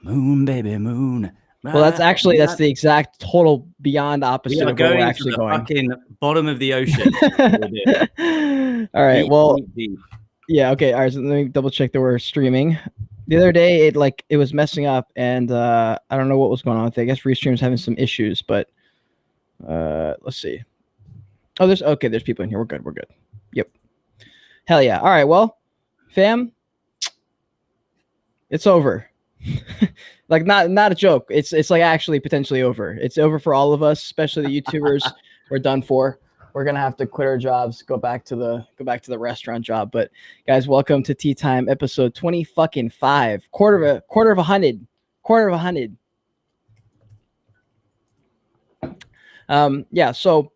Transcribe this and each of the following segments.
Moon, baby, moon. Well, that's the exact total beyond opposite of where we're actually to the going. fucking bottom of the ocean. All right. Deep, Well, deep. yeah. Okay. All right. So let me double check that we're streaming. The other day, it was messing up, and I don't know what was going on with it. I guess Restream's having some issues, but let's see. Oh, there's people in here. We're good. We're good. Yep. Hell yeah. All right. Well, fam, it's over. Like not a joke. It's like actually potentially over. It's over for all of us, especially the YouTubers. We're done for. We're gonna have to quit our jobs, go back to the restaurant job. But guys, welcome to Tea Time, episode 20 quarter of a hundred. Yeah. So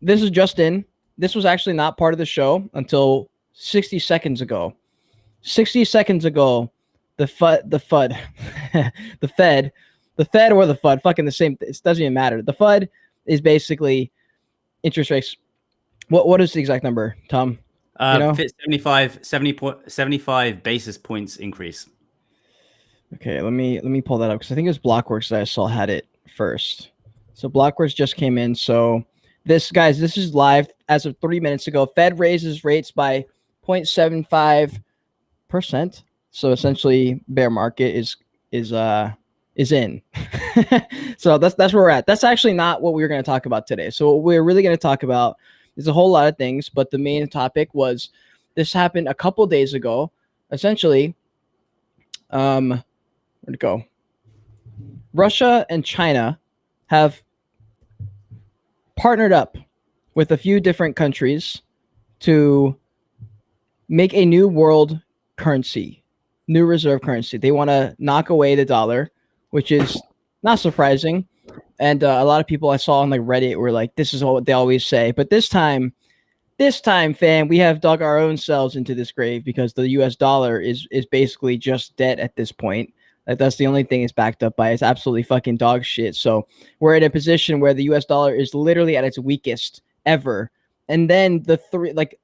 this is just in. This was actually not part of the show until 60 seconds ago. 60 seconds ago. The Fed or the FUD, fucking the same. It doesn't even matter. The FUD is basically interest rates. What is the exact number, Tom? 75 basis points increase. Okay, let me pull that up because I think it was Blockworks that I saw had it first. So Blockworks just came in. So this is live as of 3 minutes ago. Fed raises rates by 0.75%. So essentially, bear market is in. So that's where we're at. That's actually not what we were going to talk about today. So what we're really going to talk about is a whole lot of things, but the main topic was this happened a couple days ago. Essentially, where'd it go? Russia and China have partnered up with a few different countries to make a new world currency. New reserve currency. They want to knock away the dollar, which is not surprising. And a lot of people I saw on like Reddit were like, this is what they always say. But this time, fam, we have dug our own selves into this grave because the US dollar is basically just dead at this point. Like, that's the only thing it's backed up by. It's absolutely fucking dog shit. So we're in a position where the US dollar is literally at its weakest ever. And then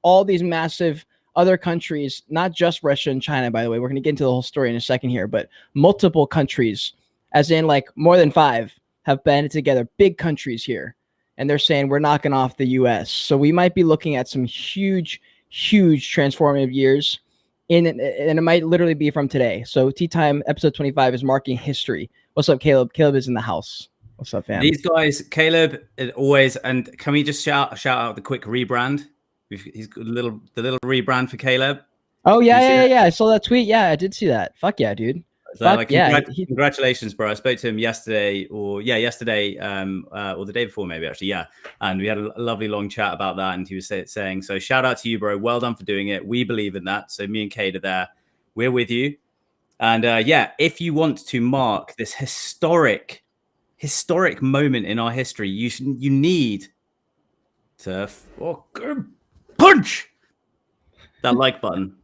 all these massive other countries, not just Russia and China, by the way, we're going to get into the whole story in a second here, but multiple countries, as in like more than 5, have banded together, big countries here. And they're saying we're knocking off the US. So we might be looking at some huge transformative years. And it might literally be from today. So Tea Time episode 25 is marking history. What's up, Caleb? Caleb is in the house. What's up, fam? These guys, Caleb, always, and can we just shout out the quick rebrand? He's got the little rebrand for Caleb. Oh yeah. I saw that tweet. Yeah, I did see that. Fuck yeah, dude. So, congratulations, bro. I spoke to him yesterday, or the day before, maybe actually. Yeah, and we had a lovely long chat about that, and he was saying, so shout out to you, bro. Well done for doing it. We believe in that. So me and Kate are there. We're with you. And if you want to mark this historic moment in our history, you need to punch that like button.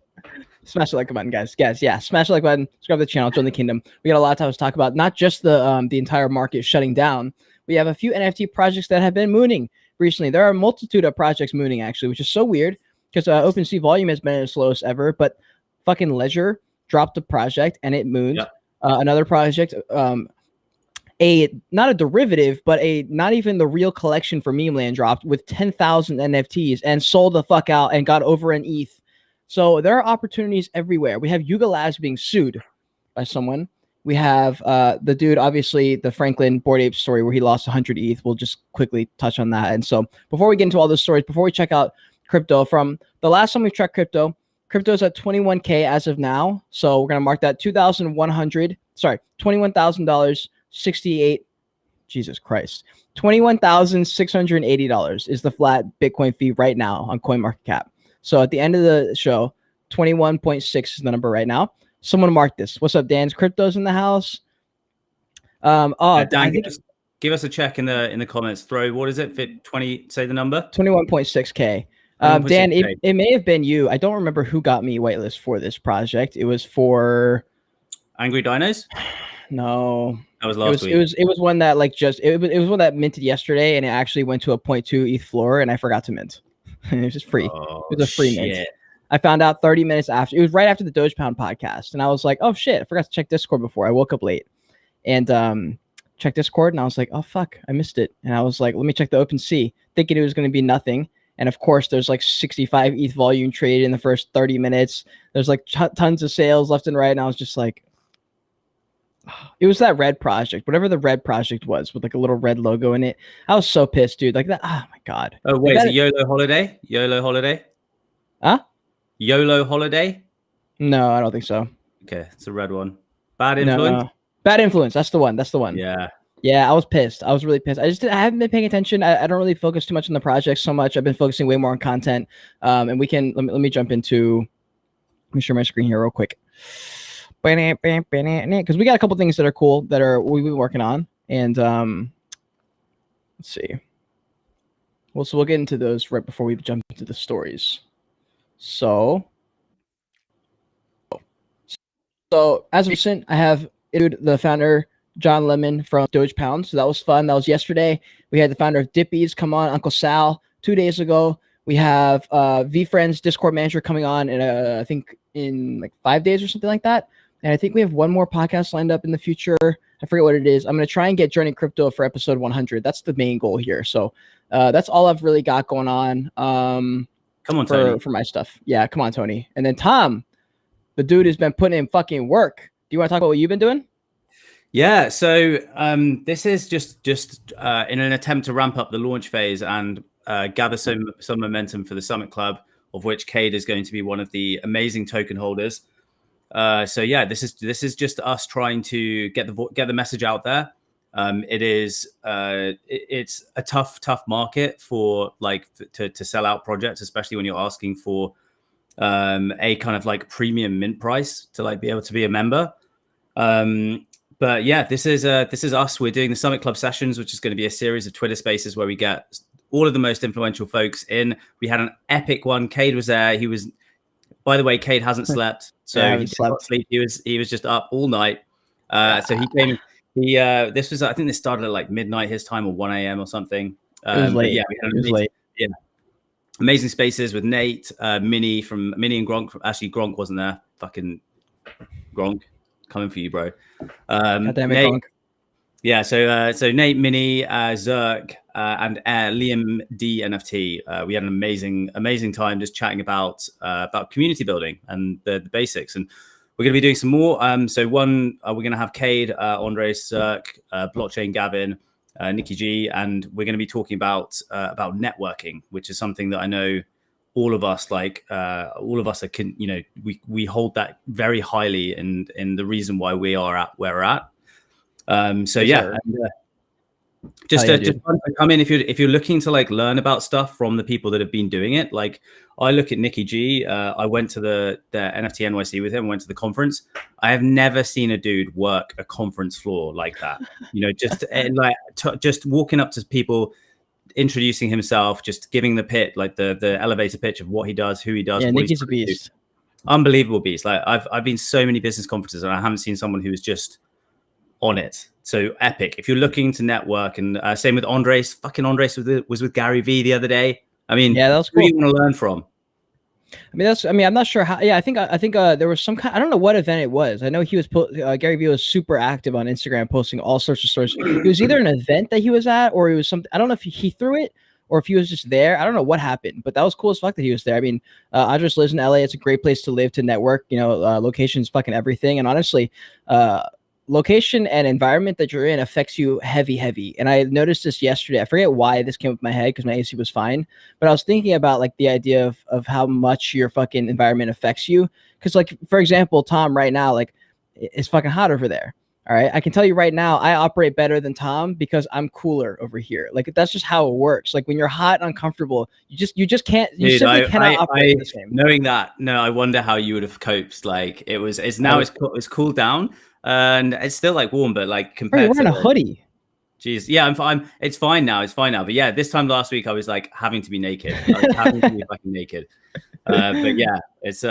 Smash the like button, guys. Yeah, smash the like button. Subscribe to the channel. Join the kingdom. We got a lot of time to talk about. Not just the entire market shutting down. We have a few NFT projects that have been mooning recently. There are a multitude of projects mooning actually, which is so weird because OpenSea volume has been at its slowest ever. But fucking Ledger dropped a project and it mooned. Yep. Another project, not a derivative, but not even the real collection for Meme Land dropped with 10,000 NFTs and sold the fuck out and got over an ETH. So there are opportunities everywhere. We have Yuga Labs being sued by someone. We have the dude, obviously, the Franklin Bored Ape story where he lost 100 ETH. We'll just quickly touch on that. And so before we get into all those stories, before we check out crypto, from the last time we checked crypto is at 21K as of now. So we're going to mark that $21,000, 68. Jesus Christ. $21,680 is the flat Bitcoin fee right now on CoinMarketCap. So at the end of the show, 21.6 is the number right now. Someone mark this. What's up, Dan? Crypto's in the house. Dan, give us a check in the comments. Throw, what is it? Fit 20. Say the number. 21.6K. Dan, it may have been you. I don't remember who got me whitelist for this project. It was for Angry Dinos. No, that was last week. It was one that it was one that minted yesterday, and it actually went to a 0.2 ETH floor, and I forgot to mint. It was just free. It was a free mint. I found out 30 minutes after. It was right after the Doge Pound podcast, and I was like, "Oh shit, I forgot to check Discord before. I woke up late." And checked Discord, and I was like, "Oh fuck, I missed it." And I was like, "Let me check the OpenSea," thinking it was going to be nothing. And of course, there's like 65 ETH volume traded in the first 30 minutes. There's like tons of sales left and right, and I was just like, it was that red project, whatever the red project was, with like a little red logo in it. I was so pissed, dude. Like that. Oh my god. Oh wait, is it YOLO Holiday? YOLO Holiday? Huh? YOLO Holiday? No, I don't think so. Okay, it's a red one. Bad Influence? No. Bad Influence. That's the one. That's the one. Yeah. Yeah, I was pissed. I was really pissed. I haven't been paying attention. I don't really focus too much on the project so much. I've been focusing way more on content. And we can let me jump into. Let me share my screen here real quick. Because we got a couple things that are cool that we've been working on, and let's see. Well, so we'll get into those right before we jump into the stories. So as recent, I have interviewed the founder John Lemon from Doge Pound. So that was fun. That was yesterday. We had the founder of Dippies come on, Uncle Sal, 2 days ago. We have VFriends Discord manager coming on in I think in like 5 days or something like that. And I think we have one more podcast lined up in the future. I forget what it is. I'm going to try and get Journey Crypto for episode 100. That's the main goal here. So that's all I've really got going on. Come on, Tony. For my stuff. Yeah, come on, Tony. And then Tom, the dude has been putting in fucking work. Do you want to talk about what you've been doing? Yeah, so this is just in an attempt to ramp up the launch phase and gather some momentum for the Summit Club, of which Cade is going to be one of the amazing token holders. So yeah, this is just us trying to get the message out there. It's a tough market for like to sell out projects, especially when you're asking for a kind of like premium mint price to like be able to be a member. But yeah, this is us. We're doing the Summit Club sessions, which is going to be a series of Twitter Spaces where we get all of the most influential folks in. We had an epic one. Cade was there. He was, by the way, Cade hasn't slept, so he did not sleep. He was just up all night. So he came. This was, I think this started at like midnight his time or 1 a.m. or something. It was late. Yeah, we had late. Yeah, amazing spaces with Nate, Minnie and Gronk. Actually, Gronk wasn't there. Fucking Gronk. Coming for you, bro. God damn it, Nate, yeah, so Nate, Minnie, Zerk, and Liam D NFT. We had an amazing time just chatting about community building and the basics. And we're going to be doing some more. So one, we're going to have Cade, Andres, Zerk, Blockchain Gavin, Nikki G, and we're going to be talking about networking, which is something that I know all of us are, we hold that very highly in the reason why we are at where we're at. So yeah, just come in if you're looking to like learn about stuff from the people that have been doing it. Like I look at Nikki G. I went to the NFT NYC with him. Went to the conference. I have never seen a dude work a conference floor like that. Just walking up to people, introducing himself, just giving the pit, like the elevator pitch of what he does, who he does. Yeah, Nikki's a beast. Unbelievable beast. Like I've been so many business conferences and I haven't seen someone who is just on it. So epic. If you're looking to network, and same with Andres. Fucking Andres was with Gary V the other day. I mean, yeah, that was cool. Who do you want to learn from? I'm not sure how. Yeah, I think there was some kind. I don't know what event it was. I know he was Gary Vee was super active on Instagram, posting all sorts of stories. It was either an event that he was at, or it was something. I don't know if he threw it or if he was just there. I don't know what happened, but that was cool as fuck that he was there. I mean, Andres lives in LA. It's a great place to live, to network. Location's fucking everything. And honestly, location and environment that you're in affects you heavy. And I noticed this yesterday. I forget why this came up in my head because my AC was fine, but I was thinking about like the idea of how much your fucking environment affects you. Because like, for example, Tom right now, like it's fucking hot over there. All right. I can tell you right now, I operate better than Tom because I'm cooler over here. Like that's just how it works. Like when you're hot and uncomfortable, you just can't, simply cannot operate the same. Knowing that, I wonder how you would have coped. Like it's cooled down. And it's still like warm, but like compared to wearing a hoodie. Geez, yeah, I'm fine. It's fine now. But yeah, this time last week I was like having to be naked. I was having to be fucking naked. But yeah, it's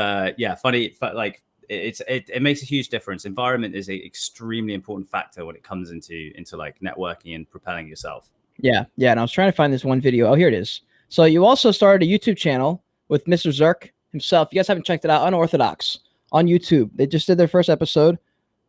funny. But like it makes a huge difference. Environment is an extremely important factor when it comes into like networking and propelling yourself. Yeah. And I was trying to find this one video. Oh, here it is. So you also started a YouTube channel with Mr. Zerk. himself. If you guys haven't checked it out, Unorthodox on YouTube. They just did their first episode.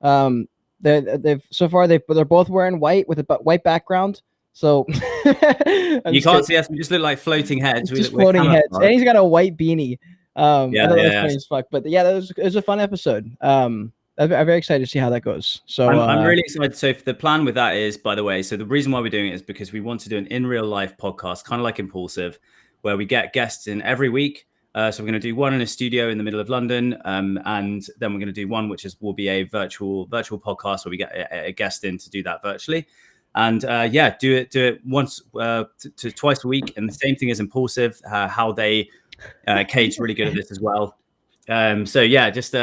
They're both wearing white with a white background. So you can't see us. We just look like floating heads. Just floating heads. And he's got a white beanie. I thought that was funny as fuck. But yeah, it was a fun episode. I'm very excited to see how that goes. So I'm really excited. So the plan with that is, by the way, so the reason why we're doing it is because we want to do an in real life podcast, kind of like Impulsive, where we get guests in every week. So we're going to do one in a studio in the middle of London, and then we're going to do one which will be a virtual podcast where we get a guest in to do that virtually. And do it once to twice a week. And the same thing as Impulsive, how they Kate's really good at this as well. Just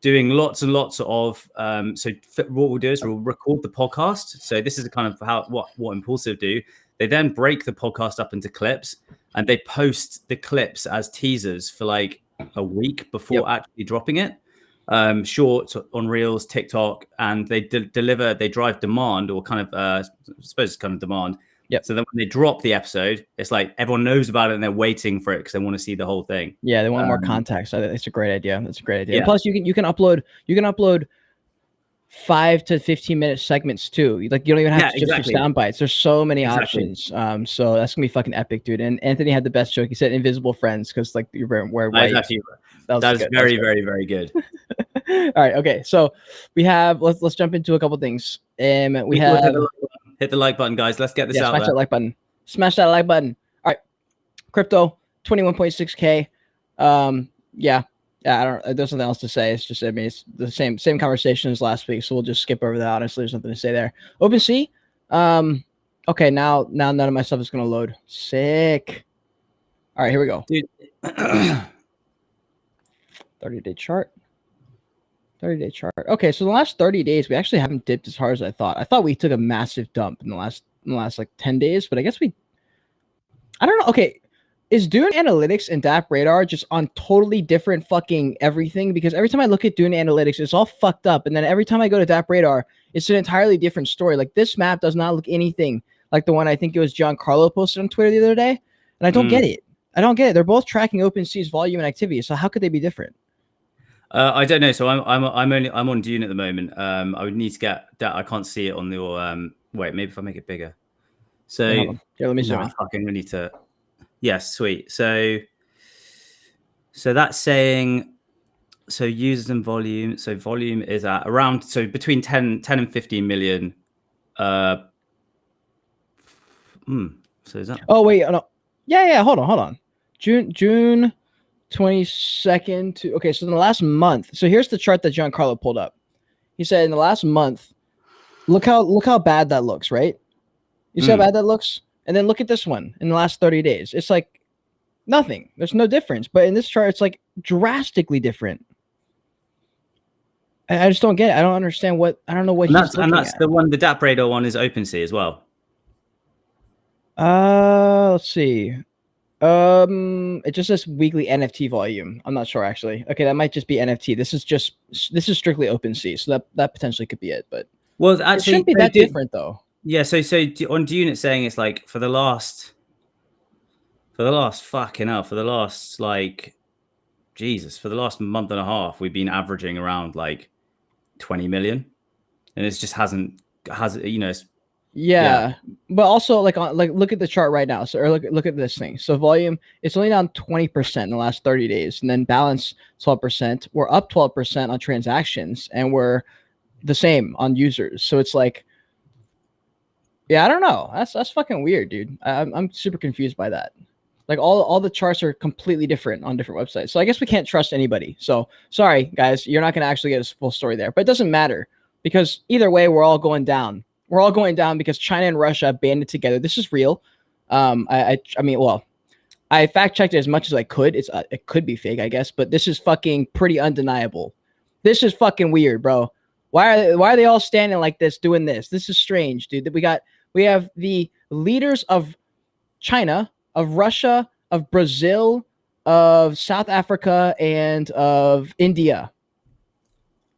doing lots and lots of what we'll do is we'll record the podcast. So this is kind of what Impulsive do. They then break the podcast up into clips, and they post the clips as teasers for like a week before actually dropping it. Shorts on Reels, TikTok, and they drive demand, or kind of I suppose it's kind of demand. Yep. So then when they drop the episode, it's like everyone knows about it and they're waiting for it because they want to see the whole thing. Yeah, they want more context. So it's a great idea. That's a great idea. Yeah. And plus, you can upload 5 to 15 minute segments too. Like you don't even have to just do sound bites. There's so many options. So that's gonna be fucking epic, dude. And Anthony had the best joke. He said invisible friends because like you're wearing white. That was very, very, very good. All right. Okay. So we have let's jump into a couple things. We have hit the like button, guys. Let's get this out. Smash that like button. Smash that like button. All right. Crypto 21.6K. I don't. There's nothing else to say. It's just, I mean, it's the same conversation as last week. So we'll just skip over that. Honestly, there's nothing to say there. OpenSea. Okay. Now none of my stuff is gonna load. Sick. All right, here we go. Dude. 30-day chart. 30-day chart. Okay, so the last 30 days, we actually haven't dipped as hard as I thought. I thought we took a massive dump in the last like 10 days, but I guess I don't know. Okay, is Dune Analytics and DApp Radar just on totally different fucking everything? Because every time I look at Dune Analytics, it's all fucked up, and then every time I go to DApp Radar, it's an entirely different story. Like this map does not look anything like the one I think it was Giancarlo posted on Twitter the other day, and I don't get it. They're both tracking OpenSea's volume and activity, so how could they be different? I don't know. So I'm on Dune at the moment. I would need to get that. I can't see it on your wait, maybe if I make it bigger. So let me zoom in. Fucking we need to. Yes, sweet. So that's saying users and volume. So volume is at around between 10 and 15 million. So is that? Oh wait, no. Yeah. Hold on. June 22nd to okay. So in the last month. So here's the chart that Giancarlo pulled up. He said in the last month, look how bad that looks, right? You see how bad that looks? And then look at this one in the last 30 days. It's like nothing. There's no difference. But in this chart, it's like drastically different. I just don't get it. I don't understand I don't know what that's the one, the DApp Radar one is OpenSea as well. Let's see. It just says weekly NFT volume. I'm not sure actually. Okay, that might just be NFT. This is strictly OpenSea, so that potentially could be it. But actually, it shouldn't be that different though. Yeah, so on Dune, it's saying it's like for the last month and a half, we've been averaging around like 20 million, and it just hasn't it's, yeah. But also like look at the chart right now. So or look at this thing. So volume, it's only down 20% in the last 30 days, and then balance 12%. We're up 12% on transactions, and we're the same on users. So it's like, yeah, I don't know. That's fucking weird, dude. I'm super confused by that. Like all the charts are completely different on different websites. So I guess we can't trust anybody. So sorry, guys, you're not going to actually get a full story there. But it doesn't matter because either way, we're all going down. We're all going down because China and Russia banded together. This is real. I fact checked it as much as I could. It could be fake, I guess, but this is fucking pretty undeniable. This is fucking weird, bro. Why are they all standing like this, doing this? This is strange, dude. We have the leaders of China, of Russia, of Brazil, of South Africa, and of India.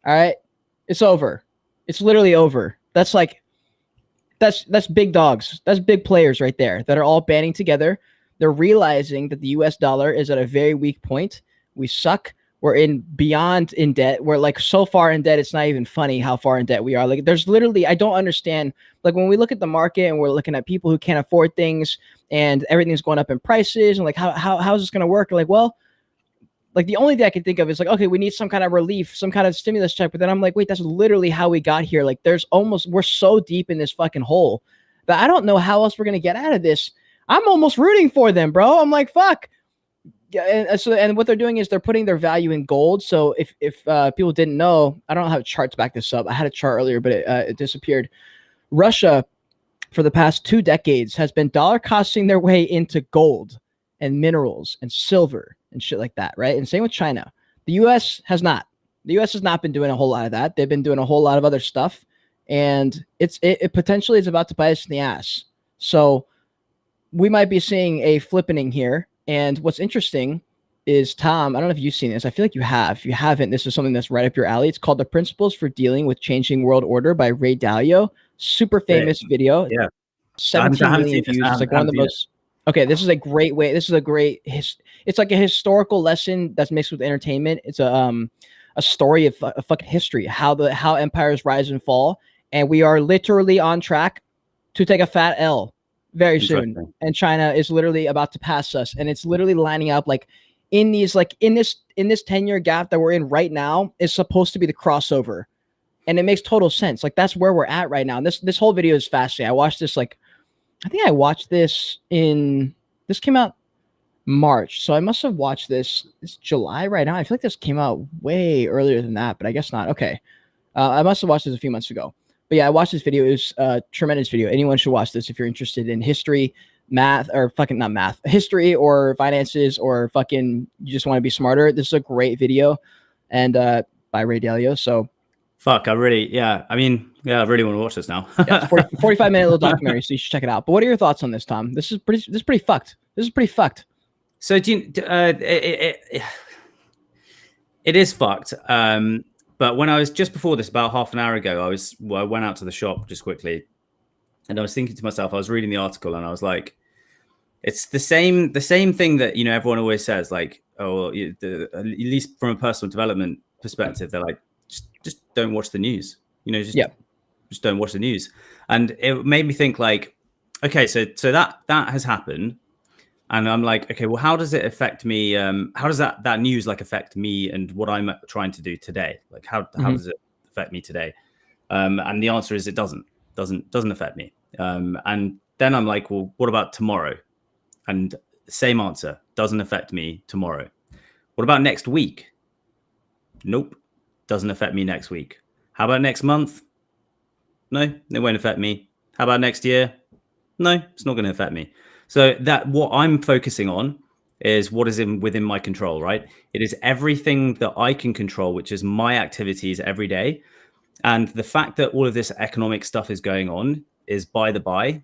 All right, it's over. It's literally over. That's big dogs. That's big players right there that are all banding together. They're realizing that the US dollar is at a very weak point. We suck. We're beyond in debt. We're like so far in debt, it's not even funny how far in debt we are. Like there's literally, I don't understand. Like when we look at the market and we're looking at people who can't afford things and everything's going up in prices and like how is this going to work? Like, well, like the only thing I can think of is like, okay, we need some kind of relief, some kind of stimulus check. But then I'm like, wait, that's literally how we got here. Like we're so deep in this fucking hole that I don't know how else we're going to get out of this. I'm almost rooting for them, bro. I'm like, fuck. Yeah, and what they're doing is they're putting their value in gold. So if people didn't know, I don't have a chart to back this up. I had a chart earlier, but it disappeared. Russia, for the past 2 decades, has been dollar costing their way into gold and minerals and silver and shit like that, right? And same with China. The U.S. has not. The U.S. has not been doing a whole lot of that. They've been doing a whole lot of other stuff, and it potentially is about to bite us in the ass. So we might be seeing a flippening here. And what's interesting is, Tom, I don't know if you've seen this. I feel like you have. If you haven't, this is something that's right up your alley. It's called The Principles for Dealing with Changing World Order by Ray Dalio. Super famous video. Yeah. 17 million views. It's like one of the most... Okay, this is a great way. This is a great... It's like a historical lesson that's mixed with entertainment. It's a story of fucking history, how empires rise and fall. And we are literally on track to take a fat L very soon, and China is literally about to pass us, and it's literally lining up like in this 10-year gap that we're in right now is supposed to be the crossover, and it makes total sense. Like that's where we're at right now. And this whole video is fascinating. I watched this this came out March, so I must have watched this. It's July right now. I feel like this came out way earlier than that, but I guess not. Okay, I must have watched this a few months ago. But yeah, I watched this video. It was a tremendous video. Anyone should watch this if you're interested in history, math, or fucking not math, history or finances, or fucking you just want to be smarter. This is a great video, and by Ray Dalio. So, fuck, I really want to watch this now. Yeah, it's 45-minute little documentary, so you should check it out. But what are your thoughts on this, Tom? This is pretty fucked. This is pretty fucked. So it is fucked. But when I was just before this, about half an hour ago, I went out to the shop just quickly, and I was thinking to myself, I was reading the article, and I was like, it's the same thing that everyone always says, like, oh, at least from a personal development perspective, they're like, just don't watch the news, just don't watch the news, and it made me think like, okay, so that has happened. And I'm like, okay, well, how does it affect me? How does that news like affect me and what I'm trying to do today? Like, how does it affect me today? And the answer is it doesn't affect me. And then I'm like, well, what about tomorrow? And same answer, doesn't affect me tomorrow. What about next week? Nope, doesn't affect me next week. How about next month? No, it won't affect me. How about next year? No, it's not going to affect me. So that what I'm focusing on is what is within my control, right? It is everything that I can control, which is my activities every day. And the fact that all of this economic stuff is going on is by the by,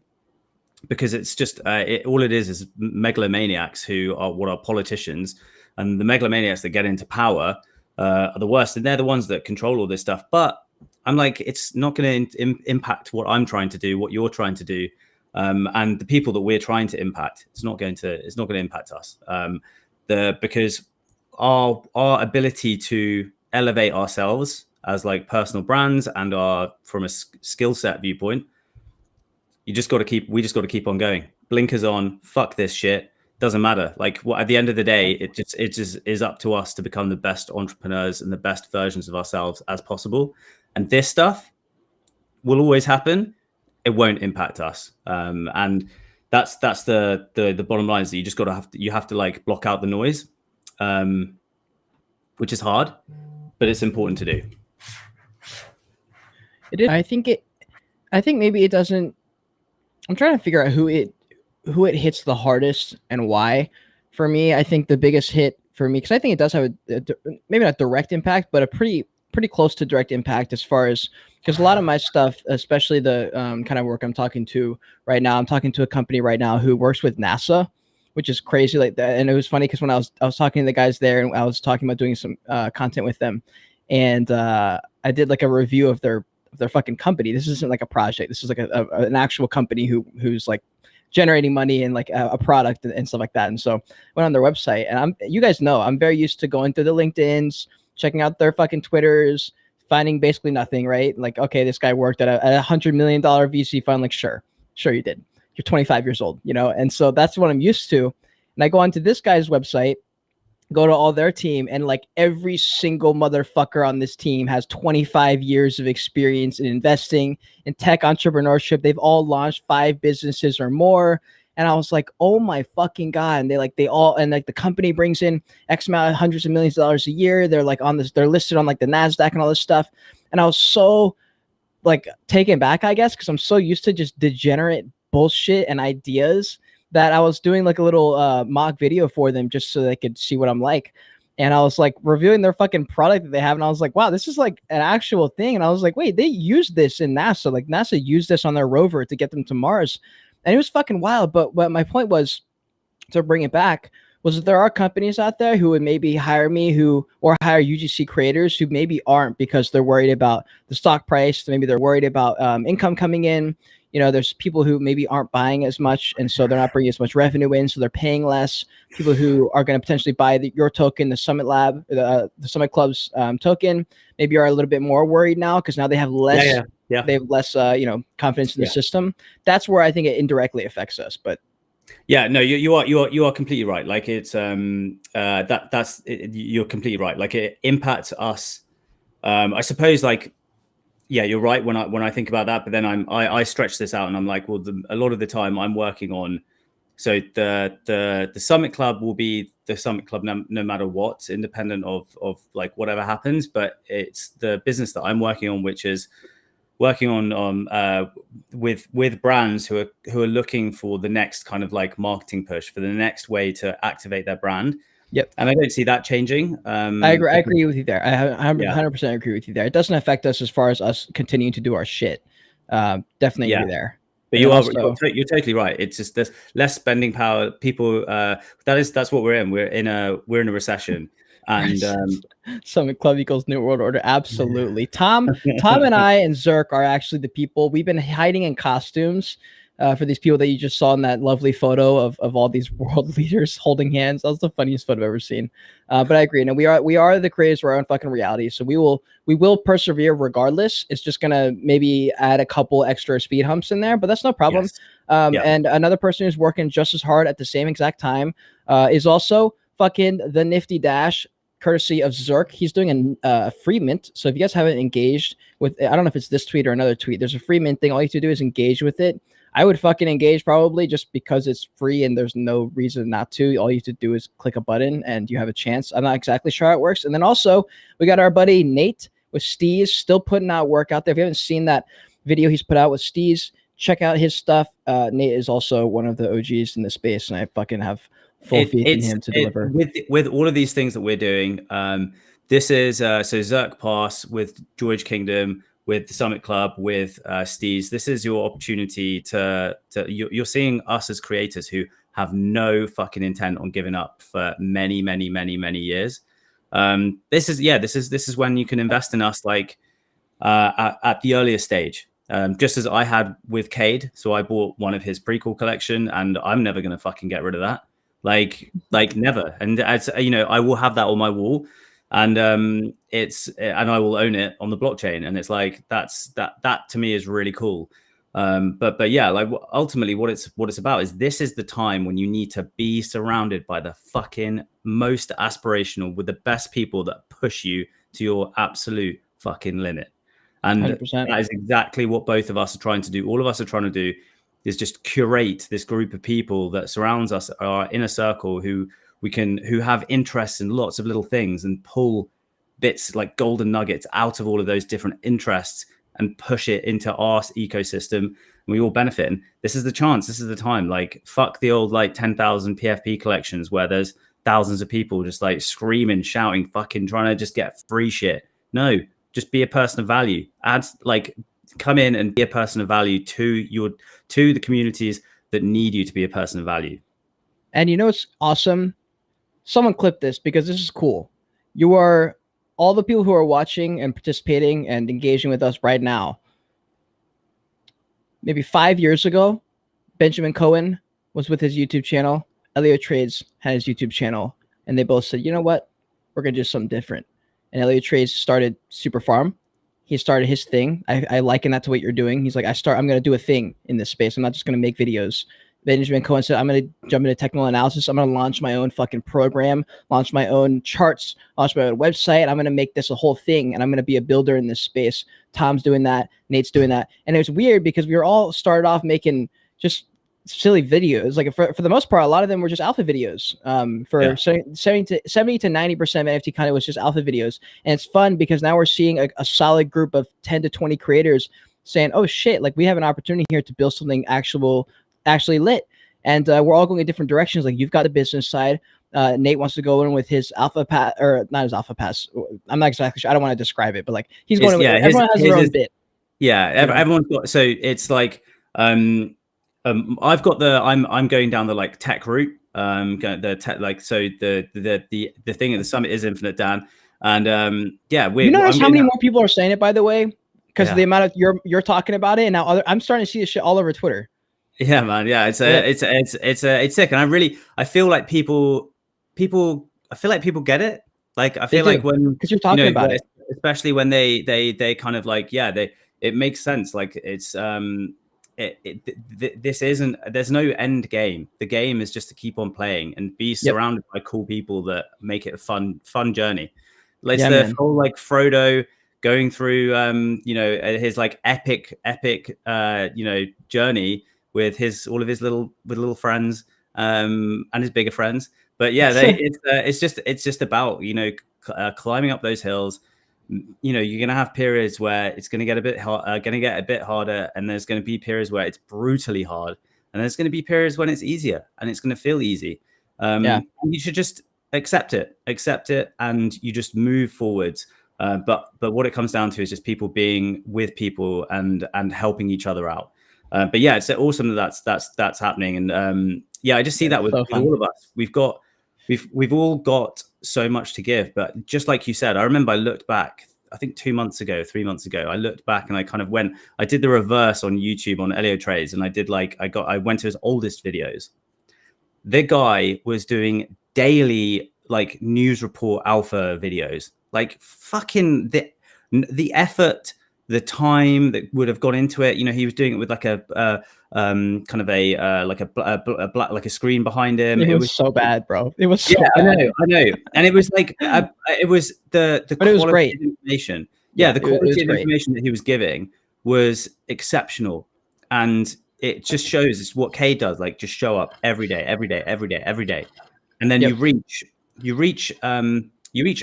because it's just all it is megalomaniacs who are what are politicians, and the megalomaniacs that get into power are the worst, and they're the ones that control all this stuff. But I'm like, it's not going to impact what I'm trying to do, what you're trying to do. And the people that we're trying to impact, it's not going to impact us. Because our ability to elevate ourselves as like personal brands and from a skill set viewpoint, we just got to keep on going. Blinkers on, fuck this shit. Doesn't matter. Like at the end of the day, it just is up to us to become the best entrepreneurs and the best versions of ourselves as possible. And this stuff will always happen. It won't impact us, and that's the bottom line. Is that you just have to like block out the noise, which is hard, but it's important to do. It is. I think maybe it doesn't. I'm trying to figure out who it hits the hardest and why. For me, I think the biggest hit for me, because I think it does have maybe not direct impact, but a pretty close to direct impact as far as, because a lot of my stuff, especially the kind of work I'm talking to right now, I'm talking to a company right now who works with NASA, which is crazy like that. And it was funny because when I was talking to the guys there, and I was talking about doing some content with them, and I did like a review of their fucking company. This isn't like a project. This is like an actual company who's like generating money and like a product and stuff like that. And so I went on their website, and you guys know, I'm very used to going through the LinkedIns, checking out their fucking Twitters, finding basically nothing, right? Like, okay, this guy worked at a $100 million VC fund. Like, sure you did. You're 25 years old, you know? And so that's what I'm used to. And I go onto this guy's website, go to all their team, and like every single motherfucker on this team has 25 years of experience in investing, in tech entrepreneurship. They've all launched 5 businesses or more. And I was like, oh my fucking God. And the company brings in X amount of hundreds of millions of dollars a year. They're like they're listed on like the NASDAQ and all this stuff. And I was so like taken back, I guess, because I'm so used to just degenerate bullshit and ideas, that I was doing like a little mock video for them just so they could see what I'm like. And I was like reviewing their fucking product that they have. And I was like, wow, this is like an actual thing. And I was like, wait, they used this in NASA. Like NASA used this on their rover to get them to Mars. And it was fucking wild. But what my point was, to bring it back, was that there are companies out there who would maybe hire me or hire UGC creators who maybe aren't, because they're worried about the stock price. Maybe they're worried about income coming in. You know, there's people who maybe aren't buying as much, and so they're not bringing as much revenue in, so they're paying less. People who are going to potentially buy your token, the Summit Lab, the Summit Club's token, maybe are a little bit more worried now, because now they have less. Yeah. They have less, confidence in the system. That's where I think it indirectly affects us. But yeah, no, you are completely right. Like it's you're completely right. Like it impacts us. I suppose like. Yeah, you're right when I think about that, but then I stretch this out and I'm like, well, a lot of the time I'm working on, so the Summit Club will be the Summit Club no matter what, independent of like whatever happens. But it's the business that I'm working on, which is working on with brands who are looking for the next kind of like marketing push, for the next way to activate their brand. Yep. And I don't see that changing. I agree with you there. I 100% agree with you there. It doesn't affect us as far as us continuing to do our shit. Definitely agree there. But you're totally right. It's just there's less spending power. People, that's what we're in. We're in a recession. And Summit Club equals New World Order. Absolutely. Tom and I and Zerk are actually the people. We've been hiding in costumes for these people that you just saw in that lovely photo of all these world leaders holding hands. That was the funniest photo I've ever seen. But I agree. And we are the creators of our own fucking reality. So we will persevere regardless. It's just gonna maybe add a couple extra speed humps in there, but that's no problem. Yes. And another person who's working just as hard at the same exact time is also fucking the Nifty Dash, courtesy of Zerk. He's doing a free mint. So if you guys haven't engaged with, I don't know if it's this tweet or another tweet, there's a free mint thing. All you have to do is engage with it. I would fucking engage probably, just because it's free and there's no reason not to. All you have to do is click a button and you have a chance. I'm not exactly sure how it works. And then also we got our buddy Nate with Steez still putting out work out there. If you haven't seen that video he's put out with Steez, check out his stuff. Nate is also one of the OGs in the space, and I fucking have full faith in him to deliver. With all of these things that we're doing, this is so Zerk Pass with George Kingdom, with the Summit Club, with Steez. This is your opportunity you're seeing us as creators who have no fucking intent on giving up for many years. This is when you can invest in us, like at the earliest stage. Just as I had with Cade. So I bought one of his prequel collection, and I'm never going to fucking get rid of that. Like never. And as you know, I will have that on my wall, and and I will own it on the blockchain. And it's like, that to me is really cool. But yeah, like ultimately what it's about is, this is the time when you need to be surrounded by the fucking most aspirational, with the best people that push you to your absolute fucking limit. And 100%. That is exactly what both of us are trying to do. All of us are trying to do is just curate this group of people that surrounds us, our inner circle, who have interests in lots of little things, and pull bits like golden nuggets out of all of those different interests and push it into our ecosystem, and we all benefit. And this is the chance. This is the time. Like, fuck the old like 10,000 PFP collections where there's thousands of people just like screaming, shouting, fucking trying to just get free shit. No, just be a person of value. Come in and be a person of value to the communities that need you to be a person of value. And you know what's awesome? Someone clip this, because this is cool. You are all the people who are watching and participating and engaging with us right now. Maybe 5 years ago, Benjamin Cohen was with his YouTube channel. Elliot Trades had his YouTube channel, and they both said, you know what, we're gonna do something different. And Elliot Trades started Super Farm. He started his thing. I liken that to what you're doing. He's like, I'm gonna do a thing in this space. I'm not just gonna make videos. Benjamin Cohen said, I'm going to jump into technical analysis. I'm going to launch my own fucking program, launch my own charts, launch my own website. I'm going to make this a whole thing, and I'm going to be a builder in this space. Tom's doing that. Nate's doing that. And it was weird because we were all started off making just silly videos. Like for the most part, a lot of them were just alpha videos. 70 to 90% of NFT content was just alpha videos. And it's fun because now we're seeing a solid group of 10 to 20 creators saying, oh shit, like we have an opportunity here to build something actually lit, and we're all going in different directions. Like you've got the business side. Nate wants to go in with his alpha pass, or not his alpha pass. I'm not exactly sure. I don't want to describe it, but like he's going. Everyone has their own bit. Yeah, everyone's got. So it's like I've got the. I'm going down the like tech route. The tech like so the thing at the summit is Infinite Dan, and you notice how many more people are saying it, by the way, because of the amount of you're talking about it, and now I'm starting to see this shit all over Twitter. Yeah, man. Yeah, it's sick, and I feel like people get it. Like I feel like when because you're talking about it, especially when they kind of like it makes sense. Like it's this isn't, there's no end game. The game is just to keep on playing and be surrounded by cool people that make it a fun journey. Like the whole like Frodo going through his like epic journey with all of his little friends and his bigger friends. But yeah, it's just about climbing up those hills. You're gonna have periods where it's gonna get a bit harder, and there's gonna be periods where it's brutally hard, and there's gonna be periods when it's easier and it's gonna feel easy. You should just accept it, and you just move forwards. But what it comes down to is just people being with people and helping each other out. But yeah, it's awesome that's happening, and I just see that with all of us. We've all got so much to give, but just like you said, I remember I looked back, I think 3 months ago, I looked back and I kind of I did the reverse on YouTube on Elio Trades, and I went to his oldest videos. The guy was doing daily like news report alpha videos, like fucking the effort, the time that would have gone into it. He was doing it with like a kind of a screen behind him. It was so bad, bro. It was so bad. I know. And it was like it was the but it was great of information. Yeah, the quality of information that he was giving was exceptional, and it just shows it's what K does. Like just show up every day, and then you reach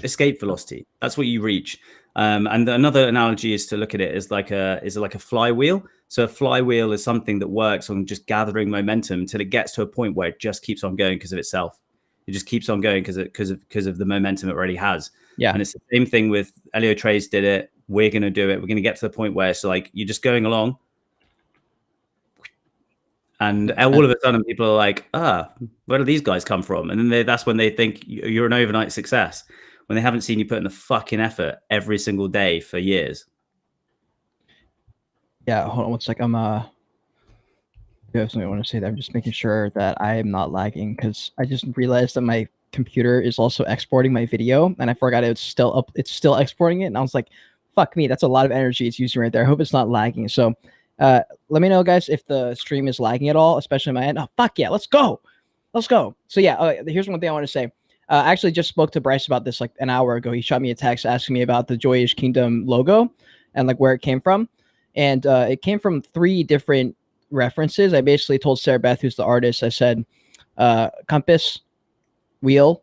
escape velocity. That's what you reach. And another analogy is to look at it as like a flywheel. So a flywheel is something that works on just gathering momentum till it gets to a point where it just keeps on going because of itself. It just keeps on going because of the momentum it already has. Yeah. And it's the same thing with Elio Trades did it. We're going to do it. We're going to get to the point where it's like you're just going along, and all of a sudden people are like, where do these guys come from? And then that's when they think you're an overnight success, when they haven't seen you put in the fucking effort every single day for years. Yeah, hold on one sec. I have something I want to say. I'm just making sure that I am not lagging, because I just realized that my computer is also exporting my video, and I forgot it's still exporting it, and I was like, fuck me, that's a lot of energy it's using right there. I hope it's not lagging. So let me know, guys, if the stream is lagging at all, especially my end. Oh, fuck yeah, let's go. So yeah, here's one thing I want to say. I actually just spoke to Bryce about this like an hour ago. He shot me a text asking me about the Joyish Kingdom logo and like where it came from. And it came from 3 different references. I basically told Sarah Beth, who's the artist, I said, compass, wheel,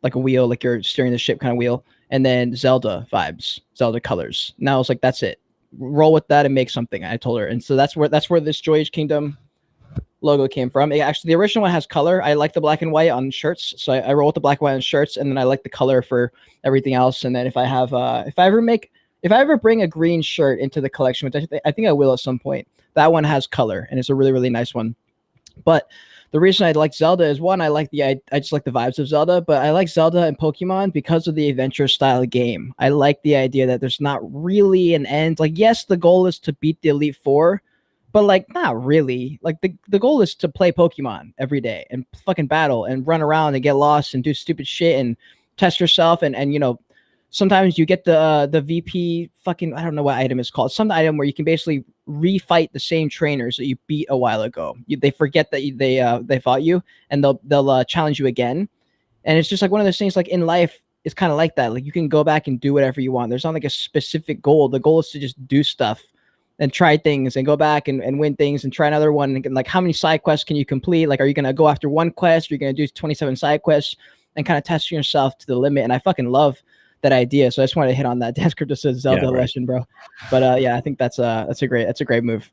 like a wheel, like you're steering the ship kind of wheel, and then Zelda vibes, Zelda colors. Now I was like, that's it. Roll with that and make something. I told her. And so that's where this Joyish Kingdom logo came from. Actually, the original one has color. I like the black and white on shirts, so I roll with the black and white on shirts, and then I like the color for everything else. And then if I have if I ever bring a green shirt into the collection, which I think I will at some point, that one has color, and it's a really, really nice one. But the reason I like Zelda is, one, I just like the vibes of Zelda, but I like Zelda and Pokemon because of the adventure style game. I like the idea that there's not really an end. Like, yes, the goal is to beat the Elite Four, but like not really. Like the goal is to play Pokemon every day and fucking battle and run around and get lost and do stupid shit and test yourself and you know, sometimes you get the VP fucking, I don't know what item it's called, some item where you can basically refight the same trainers that you beat a while ago. They forget that they fought you, and they'll challenge you again. And it's just like one of those things, like in life, it's kind of like that. Like you can go back and do whatever you want. There's not like a specific goal. The goal is to just do stuff and try things and go back and win things and try another one. And like, how many side quests can you complete? Like, are you going to go after one quest? Or are you going to do 27 side quests and kind of test yourself to the limit? And I fucking love that idea. So I just wanted to hit on that. Dance Crypto says Zelda lesson, bro. But I think that's a great move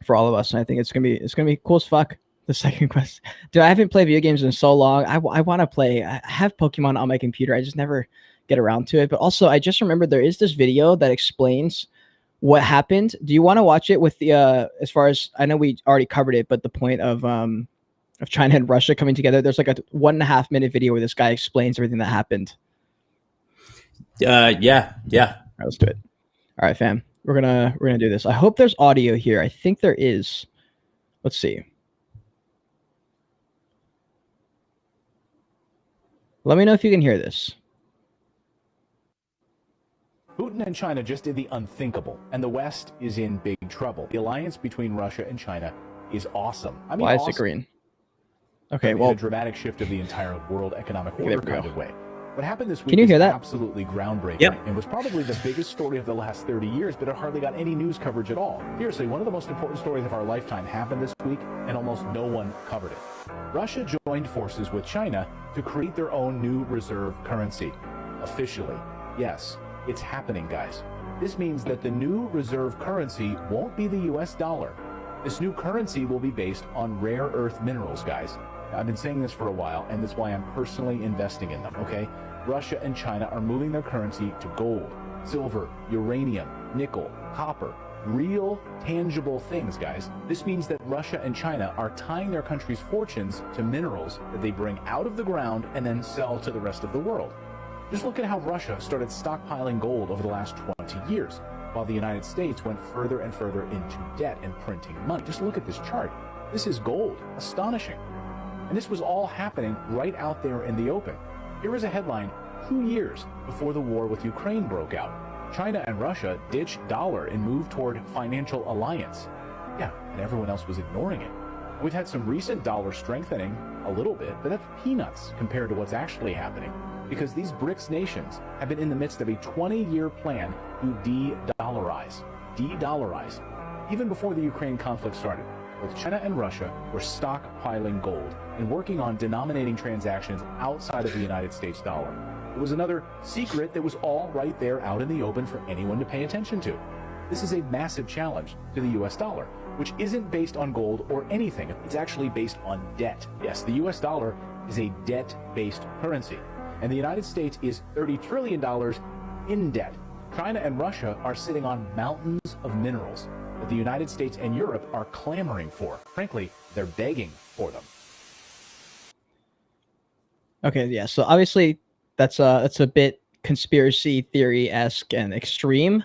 for all of us. And I think it's gonna be cool as fuck. The second quest, dude. I haven't played video games in so long. I want to play. I have Pokemon on my computer. I just never get around to it. But also, I just remembered there is this video that explains what happened. Do you want to watch it with the as far as I know, we already covered it, but the point of China and Russia coming together. There's like a 1.5 minute video where this guy explains everything that happened. Yeah. All right, let's do it. All right, fam. We're gonna do this. I hope there's audio here. I think there is. Let's see. Let me know if you can hear this. Putin and China just did the unthinkable, and the West is in big trouble. The alliance between Russia and China is awesome. I mean, why is awesome. it green? Okay, well, a dramatic shift of the entire world economic order kind of way. What happened this week is that? Absolutely groundbreaking. Yep. And was probably the biggest story of the last 30 years, but it hardly got any news coverage at all. Seriously, one of the most important stories of our lifetime happened this week, and almost no one covered it. Russia joined forces with China to create their own new reserve currency. Officially. Yes, it's happening, guys. This means that the new reserve currency won't be the US dollar. This new currency will be based on rare earth minerals, guys. I've been saying this for a while, and that's why I'm personally investing in them, okay? Russia and China are moving their currency to gold, silver, uranium, nickel, copper, real, tangible things, guys. This means that Russia and China are tying their country's fortunes to minerals that they bring out of the ground and then sell to the rest of the world. Just look at how Russia started stockpiling gold over the last 20 years, while the United States went further and further into debt and printing money. Just look at this chart. This is gold. Astonishing. And this was all happening right out there in the open. Here is a headline 2 years before the war with Ukraine broke out. China and Russia ditched dollar and moved toward financial alliance. Yeah, and everyone else was ignoring it. We've had some recent dollar strengthening a little bit, but that's peanuts compared to what's actually happening, because these BRICS nations have been in the midst of a 20-year plan to de-dollarize. De-dollarize. Even before the Ukraine conflict started, both China and Russia were stockpiling gold and working on denominating transactions outside of the United States dollar. It was another secret that was all right there out in the open for anyone to pay attention to. This is a massive challenge to the US dollar, which isn't based on gold or anything. It's actually based on debt. Yes, the US dollar is a debt-based currency, and the United States is $30 trillion in debt. China and Russia are sitting on mountains of minerals that the United States and Europe are clamoring for. Frankly, they're begging for them. Okay, yeah. So obviously that's a bit conspiracy theory-esque and extreme,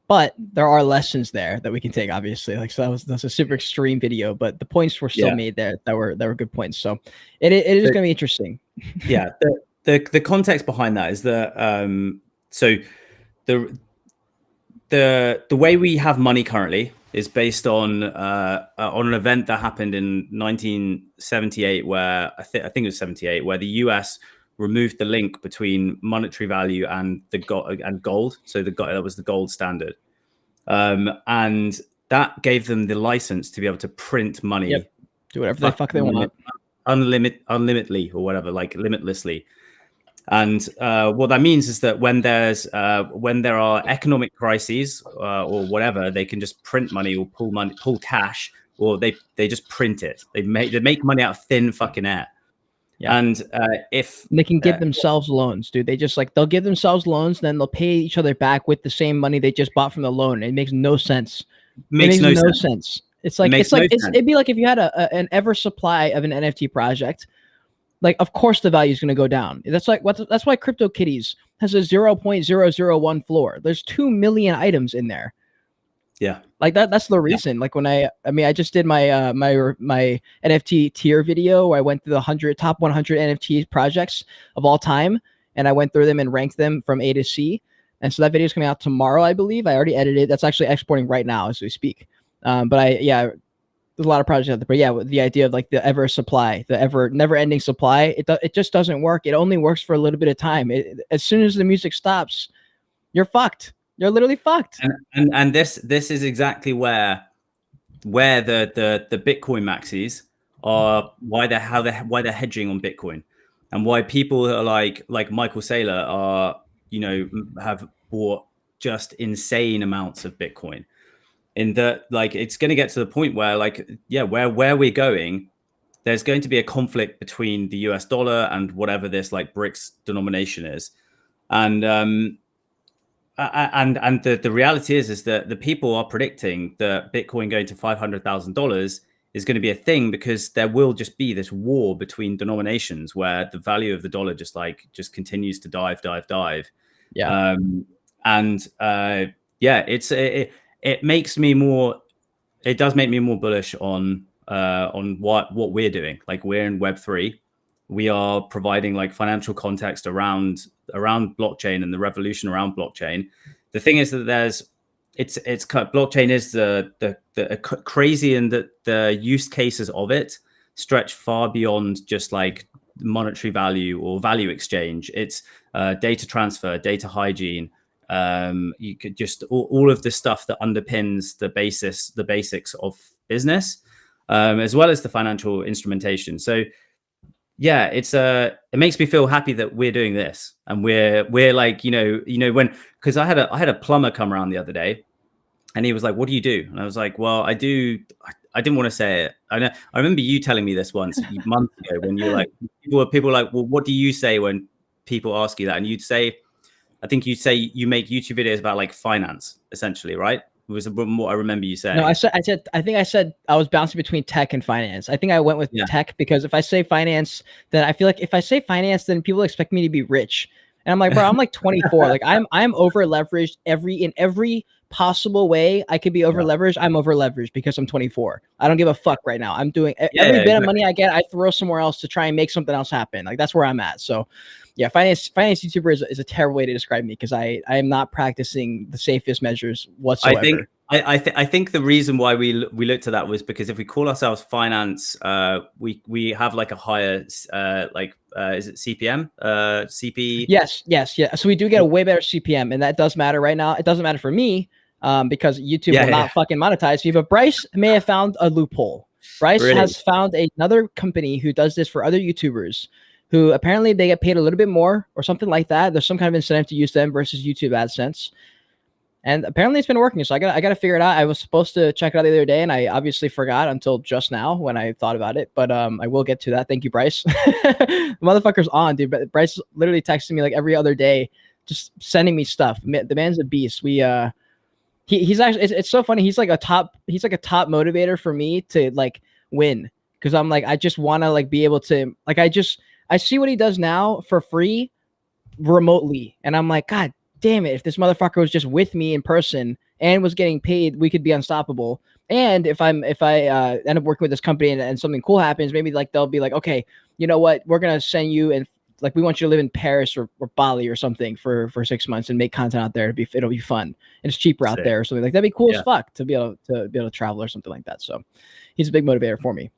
but there are lessons there that we can take, obviously. Like, so that's a super extreme video, but the points were still made there that were good points. So it is going to be interesting. Yeah. The context behind that is that so the way we have money currently is based on an event that happened in 1978, where I think it was 78, where the US removed the link between monetary value and gold. So that was the gold standard, and that gave them the license to be able to print money, do whatever the fuck they want, unlimitedly or whatever, like limitlessly. And what that means is that when there are economic crises or whatever, they can just print money or pull cash, or they just print it. They make money out of thin fucking air. Yeah. And if they can give themselves loans, dude, they'll give themselves loans, then they'll pay each other back with the same money they just bought from the loan. It makes no sense. Makes no sense. It'd be like if you had an ever supply of an NFT project. Like, of course the value is going to go down. That's why CryptoKitties has a 0.001 floor. There's 2 million items in there. Yeah. Like that's the reason. Like when I mean, I just did my my NFT tier video where I went through the top 100 NFT projects of all time, and I went through them and ranked them from A to C. And so that video is coming out tomorrow, I believe. I already edited it. That's actually exporting right now as we speak. But there's a lot of projects out there. But yeah, the idea of like the ever supply, the ever never ending supply, it just doesn't work. It only works for a little bit of time. As soon as the music stops, you're fucked. You're literally fucked. And this is exactly where the Bitcoin maxis are, why they're hedging on Bitcoin, and why people are like Michael Saylor are, have bought just insane amounts of Bitcoin. In that, like, it's going to get to the point where, like, where we're going, there's going to be a conflict between the US dollar and whatever this like BRICS denomination is, and the reality is that the people are predicting that Bitcoin going to $500,000 is going to be a thing, because there will just be this war between denominations where the value of the dollar just continues to dive. Yeah. It makes me more. It does make me more bullish on what we're doing. Like, we're in Web3. We are providing like financial context around blockchain and the revolution around blockchain. The thing is that blockchain is the crazy, and that the use cases of it stretch far beyond just like monetary value or value exchange. It's data transfer, data hygiene. You could just all of the stuff that underpins the basics of business, as well as the financial instrumentation. So yeah, it makes me feel happy that we're doing this, and we're like, because I had a plumber come around the other day, and he was like, "What do you do?" And I was like, "Well, I didn't want to say it. I remember you telling me this once months ago, when you were like, people were like, well, what do you say when people ask you that? And I think you'd say you make YouTube videos about like finance, essentially, right? It was what I remember you saying. No, I think I said I was bouncing between tech and finance. I think I went with tech, because if I say finance, then I feel like if I say finance, then people expect me to be rich. And I'm like, bro, I'm like 24. Like I'm over leveraged in every possible way I could be over leveraged. I'm over leveraged because I'm 24. I don't give a fuck right now. I'm doing every bit of money I get, I throw somewhere else to try and make something else happen. Like, that's where I'm at. So yeah, finance YouTuber is a terrible way to describe me, because I am not practicing the safest measures whatsoever. I think the reason why we looked at that was because if we call ourselves finance, we have like a higher is it CPM CP? Yes. So we do get a way better CPM, and that does matter right now. It doesn't matter for me, because YouTube will not fucking monetize me. But Bryce may have found a loophole. Bryce has found another company who does this for other YouTubers, who apparently they get paid a little bit more or something like that. There's some kind of incentive to use them versus YouTube AdSense. And apparently it's been working. So I got to figure it out. I was supposed to check it out the other day, and I obviously forgot until just now when I thought about it. But I will get to that. Thank you, Bryce. The motherfucker's on, dude. But Bryce literally texting me like every other day, just sending me stuff. The man's a beast. He's actually, it's so funny. He's like a top motivator for me to like win. Cause I'm like, I just want to like be able to like, I see what he does now for free remotely. And I'm like, God damn it. If this motherfucker was just with me in person and was getting paid, we could be unstoppable. And if I end up working with this company and something cool happens, maybe like they'll be like, okay, you know what? We're going to send you, and like, we want you to live in Paris or Bali or something for 6 months and make content out there. It'll be fun. And it's cheaper out there or something like that'd be cool as fuck to be able to travel or something like that. So he's a big motivator for me.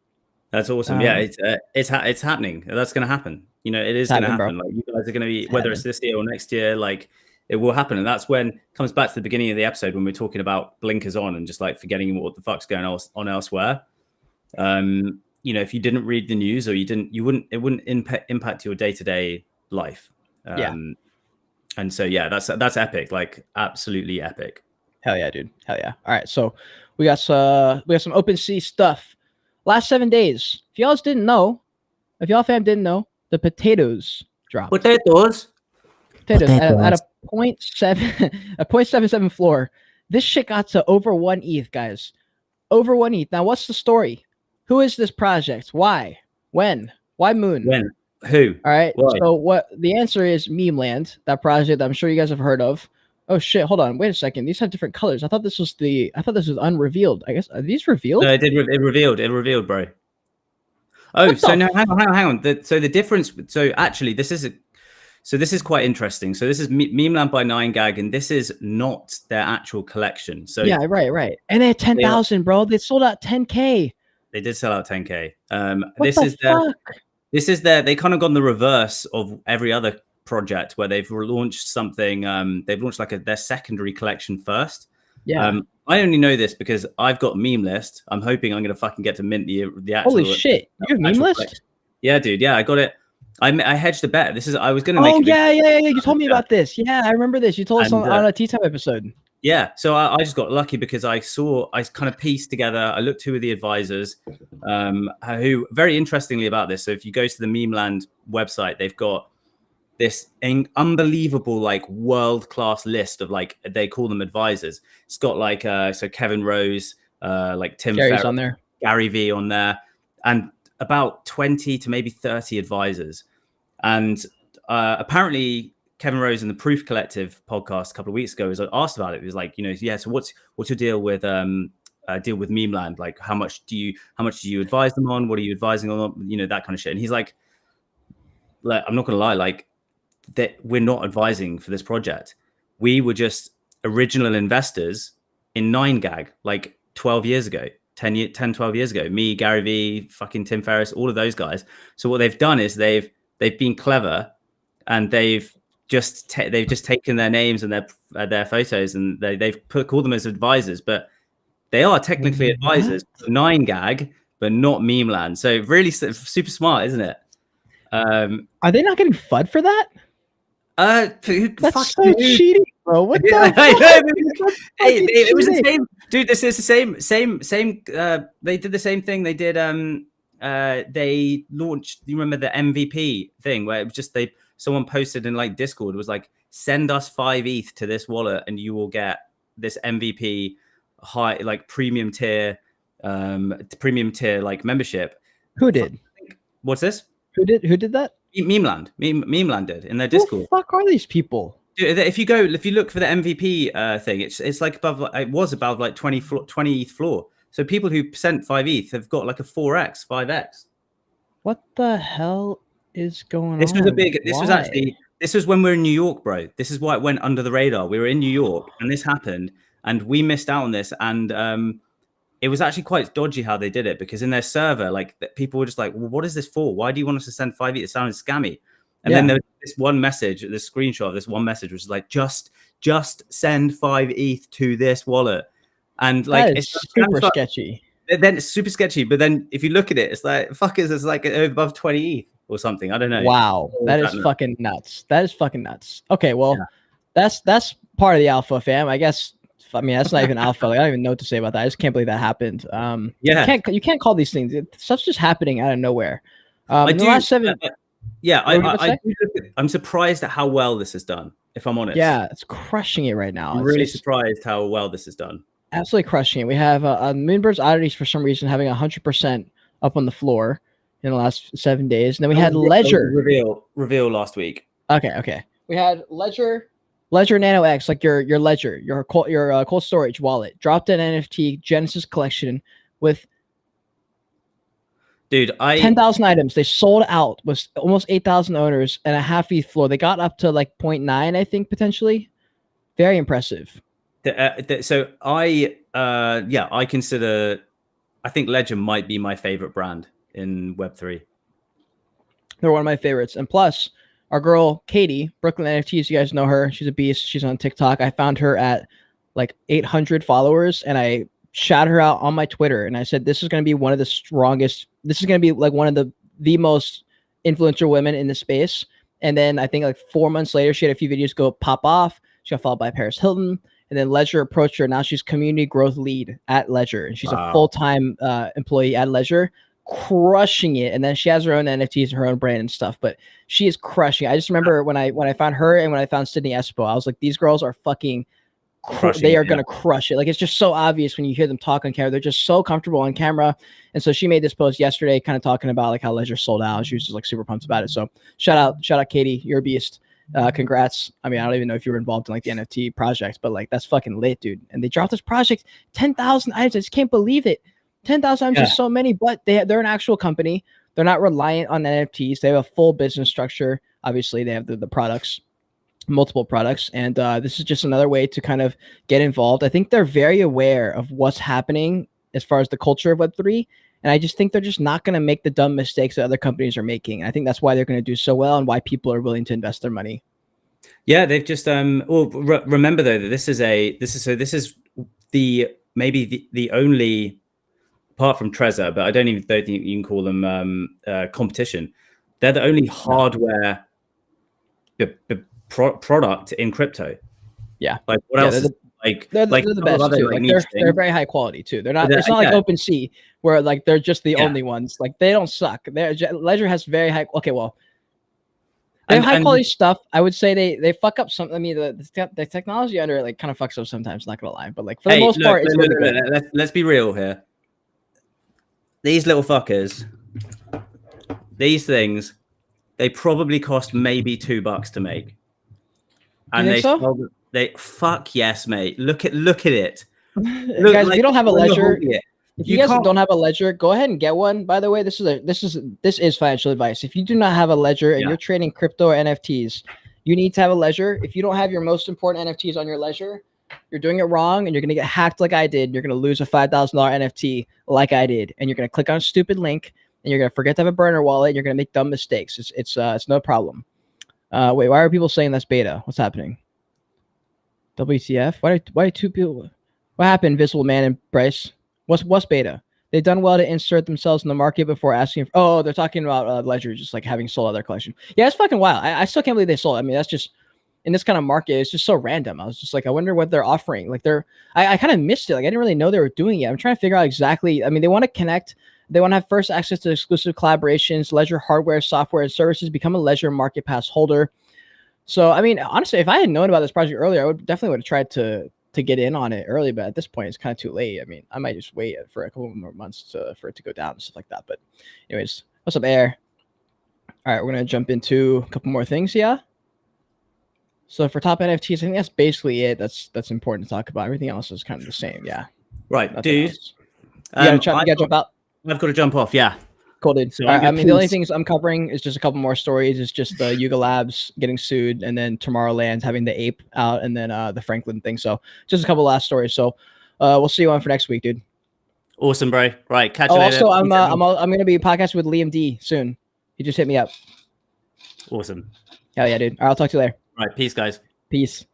That's awesome. Yeah, it's happening. That's going to happen. You know, it is going to happen. Bro. Like, you guys are going to be, whether it's this year or next year, like, it will happen. And that's when it comes back to the beginning of the episode when we're talking about blinkers on and just like forgetting what the fuck's going on elsewhere. You know, if you didn't read the news or it wouldn't impact your day-to-day life. And so, yeah, that's epic. Like, absolutely epic. Hell yeah, dude. Hell yeah. All right. So we got some OpenSea stuff. Last 7 days. If y'all fam didn't know, the potatoes dropped. Potatoes at a 0.77 floor. This shit got to over 1 ETH, guys. Over 1 ETH. Now, what's the story? Who is this project? Why? When? Why Moon? When? Who? All right. Why? So what the answer is, Meme Land, that project that I'm sure you guys have heard of. Oh shit! Hold on. Wait a second. These have different colors. I thought this was unrevealed. I guess are these revealed? No, it revealed, bro. Oh, so no, hang on. So the difference. So actually, this is quite interesting. So this is Memeland by 9gag, and this is not their actual collection. So yeah, right. And they had 10,000, bro. They sold out 10K. They did sell out 10K. This is their. They kind of gone the reverse of every other project where they've launched something. They've launched like their secondary collection first. Yeah. I only know this because I've got Meme List. I'm hoping I'm gonna fucking get to mint the actual. Holy shit! You have Meme List? Collection. Yeah, dude. Yeah, I got it. I hedged a bet. I was gonna. Oh yeah. You told me about this. Yeah, I remember this. You told us on a Tea Time episode. Yeah, so I just got lucky because I kind of pieced together. I looked who were the advisors, who very interestingly about this. So if you go to the Memeland website, they've got this unbelievable like world-class list of like they call them advisors. It's got like so Kevin Rose, like Tim Gary's Ferriss, on there, Gary V on there, and about 20 to maybe 30 advisors. And apparently Kevin Rose in the Proof Collective podcast a couple of weeks ago was asked about it. He was like, so what's your deal with Memeland? Like how much do you advise them on? What are you advising on? That kind of shit. And he's like I'm not gonna lie, like that we're not advising for this project. We were just original investors in 9gag like 12 years ago, 12 years ago. Me, Gary V, fucking Tim Ferriss, all of those guys. So what they've done is they've been clever, and they've just taken their names and their photos, and they've called them as advisors, but they are technically advisors to 9gag, but not Memeland. So really super smart, isn't it? Are they not getting FUD for that? That's so cheating, bro. What the fuck? It was the same, dude. This is the same. They did the same thing. They did. They launched. You remember the MVP thing where it was just someone posted in like Discord. It was like, send us 5 ETH to this wallet, and you will get this MVP high like premium tier like membership. Who did? What's this? Who did that? Memeland did in their Discord. Who the fuck are these people? Dude, if you look for the MVP thing, it's like it was above like 20 ETH floor. So people who sent 5 ETH have got like a 4x, 5x. What the hell is going on? This was when we were in New York, bro. This is why it went under the radar. We were in New York and this happened, and we missed out on this. And it was actually quite dodgy how they did it, because in their server, like people were just like, well, what is this for? Why do you want us to send 5 ETH? It sounded scammy. And then there was this one message, this screenshot of this one message, which was like, just send 5 ETH to this wallet. And like, it's super sketchy. Then it's super sketchy. But then if you look at it, it's like, fuckers, it's like above 20 ETH or something. I don't know. Wow. That is fucking nuts. Okay. Well, that's part of the alpha, fam. I guess. I mean, that's not even alpha. Like, I don't even know what to say about that. I just can't believe that happened. You can't call these things. Stuff's just happening out of nowhere. Last 7. I'm surprised at how well this is done, if I'm honest. Yeah, it's crushing it right now. I'm really surprised how well this is done. Absolutely crushing it. We have Moonbird's Oddities for some reason having 100% up on the floor in the last 7 days. And then we had Ledger reveal last week. Okay. We had Ledger Nano X, like your Ledger, your cold storage wallet, dropped an NFT Genesis collection with 10,000 items. They sold out with almost 8,000 owners and a half ETH floor. They got up to like 0.9, I think, potentially. Very impressive. So I think Ledger might be my favorite brand in Web3. They're one of my favorites. And plus, our girl, Katie, Brooklyn NFTs, you guys know her. She's a beast. She's on TikTok. I found her at like 800 followers, and I shouted her out on my Twitter. And I said, this is going to be one of the strongest. This is going to be like one of the most influential women in the space. And then I think like 4 months later, she had a few videos go pop off. She got followed by Paris Hilton. And then Ledger approached her. Now she's community growth lead at Ledger. And she's a full-time employee at Ledger, crushing it. And then she has her own NFTs, her own brand and stuff. But she is crushing it. I just remember when I found her and when I found Sydney Espo, I was like, these girls are fucking they are going to crush it. Like, it's just so obvious when you hear them talk on camera. They're just so comfortable on camera. And so she made this post yesterday kind of talking about like how Ledger sold out. She was just like super pumped about it. So shout out Katie, you're a beast. Congrats. I mean, I don't even know if you were involved in like the NFT projects, but like that's fucking lit, dude. And they dropped this project, 10,000 items. I just can't believe it. 10,000 items is so many, but they're an actual company. They're not reliant on NFTs. They have a full business structure. Obviously, they have the products, multiple products, and this is just another way to kind of get involved. I think they're very aware of what's happening as far as the culture of Web3, and I just think they're just not going to make the dumb mistakes that other companies are making. I think that's why they're going to do so well and why people are willing to invest their money. Yeah, they've just remember though that this is the only, apart from Trezor, but I don't think you can call them competition. They're the only hardware product in crypto. Yeah. Like what else? They're the best too. Like they're very high quality too. They're not. It's not like OpenSea where like they're just the only ones. Like they don't suck. Ledger has very high. Okay, well, they have high quality stuff. I would say they fuck up some. I mean, the technology under it like kind of fucks up sometimes. Not gonna lie, but like for the most part, it's really good. Let's be real here. These little fuckers, these things, they probably cost maybe $2 to make. And they fuck yes, mate. Look at it. Guys, if you don't have a Ledger, if you guys don't have a Ledger, go ahead and get one. By the way, this is financial advice. If you do not have a Ledger and you're trading crypto or NFTs, you need to have a Ledger. If you don't have your most important NFTs on your Ledger, you're doing it wrong, and you're going to get hacked like I did. You're going to lose a $5,000 NFT like I did, and you're going to click on a stupid link, and you're going to forget to have a burner wallet, and you're going to make dumb mistakes. It's no problem. Wait, why are people saying that's beta? What's happening? WTF? Why two people? What happened, Visible Man and Bryce? What's beta? They've done well to insert themselves in the market before asking for, oh, they're talking about Ledger just like having sold out their collection. Yeah, it's fucking wild. I still can't believe they sold. I mean, that's just, in this kind of market, it's just so random. I was just like, I wonder what they're offering. Like I kind of missed it. Like I didn't really know they were doing it. I'm trying to figure out exactly. I mean, they want to connect. They want to have first access to exclusive collaborations, Ledger hardware, software, and services, become a Ledger Market Pass holder. So, I mean, honestly, if I had known about this project earlier, I would have tried to get in on it early. But at this point, it's kind of too late. I mean, I might just wait for a couple more months for it to go down and stuff like that. But anyways, what's up, Air? All right, we're going to jump into a couple more things. Yeah. So for top NFTs, I think that's basically it. That's important to talk about. Everything else is kind of the same. Yeah. Right, dude. You gotta jump out. I've got to jump off. Yeah. Cool, dude. So I mean, the only things I'm covering is just a couple more stories. It's just the Yuga Labs getting sued, and then Tomorrowland having the ape out, and then the Franklin thing. So just a couple last stories. So we'll see you on for next week, dude. Awesome, bro. Right, catch you later. Also, I'm gonna be podcasting with Liam D soon. He just hit me up. Awesome. Hell yeah, dude. All right, I'll talk to you later. All right, peace, guys. Peace.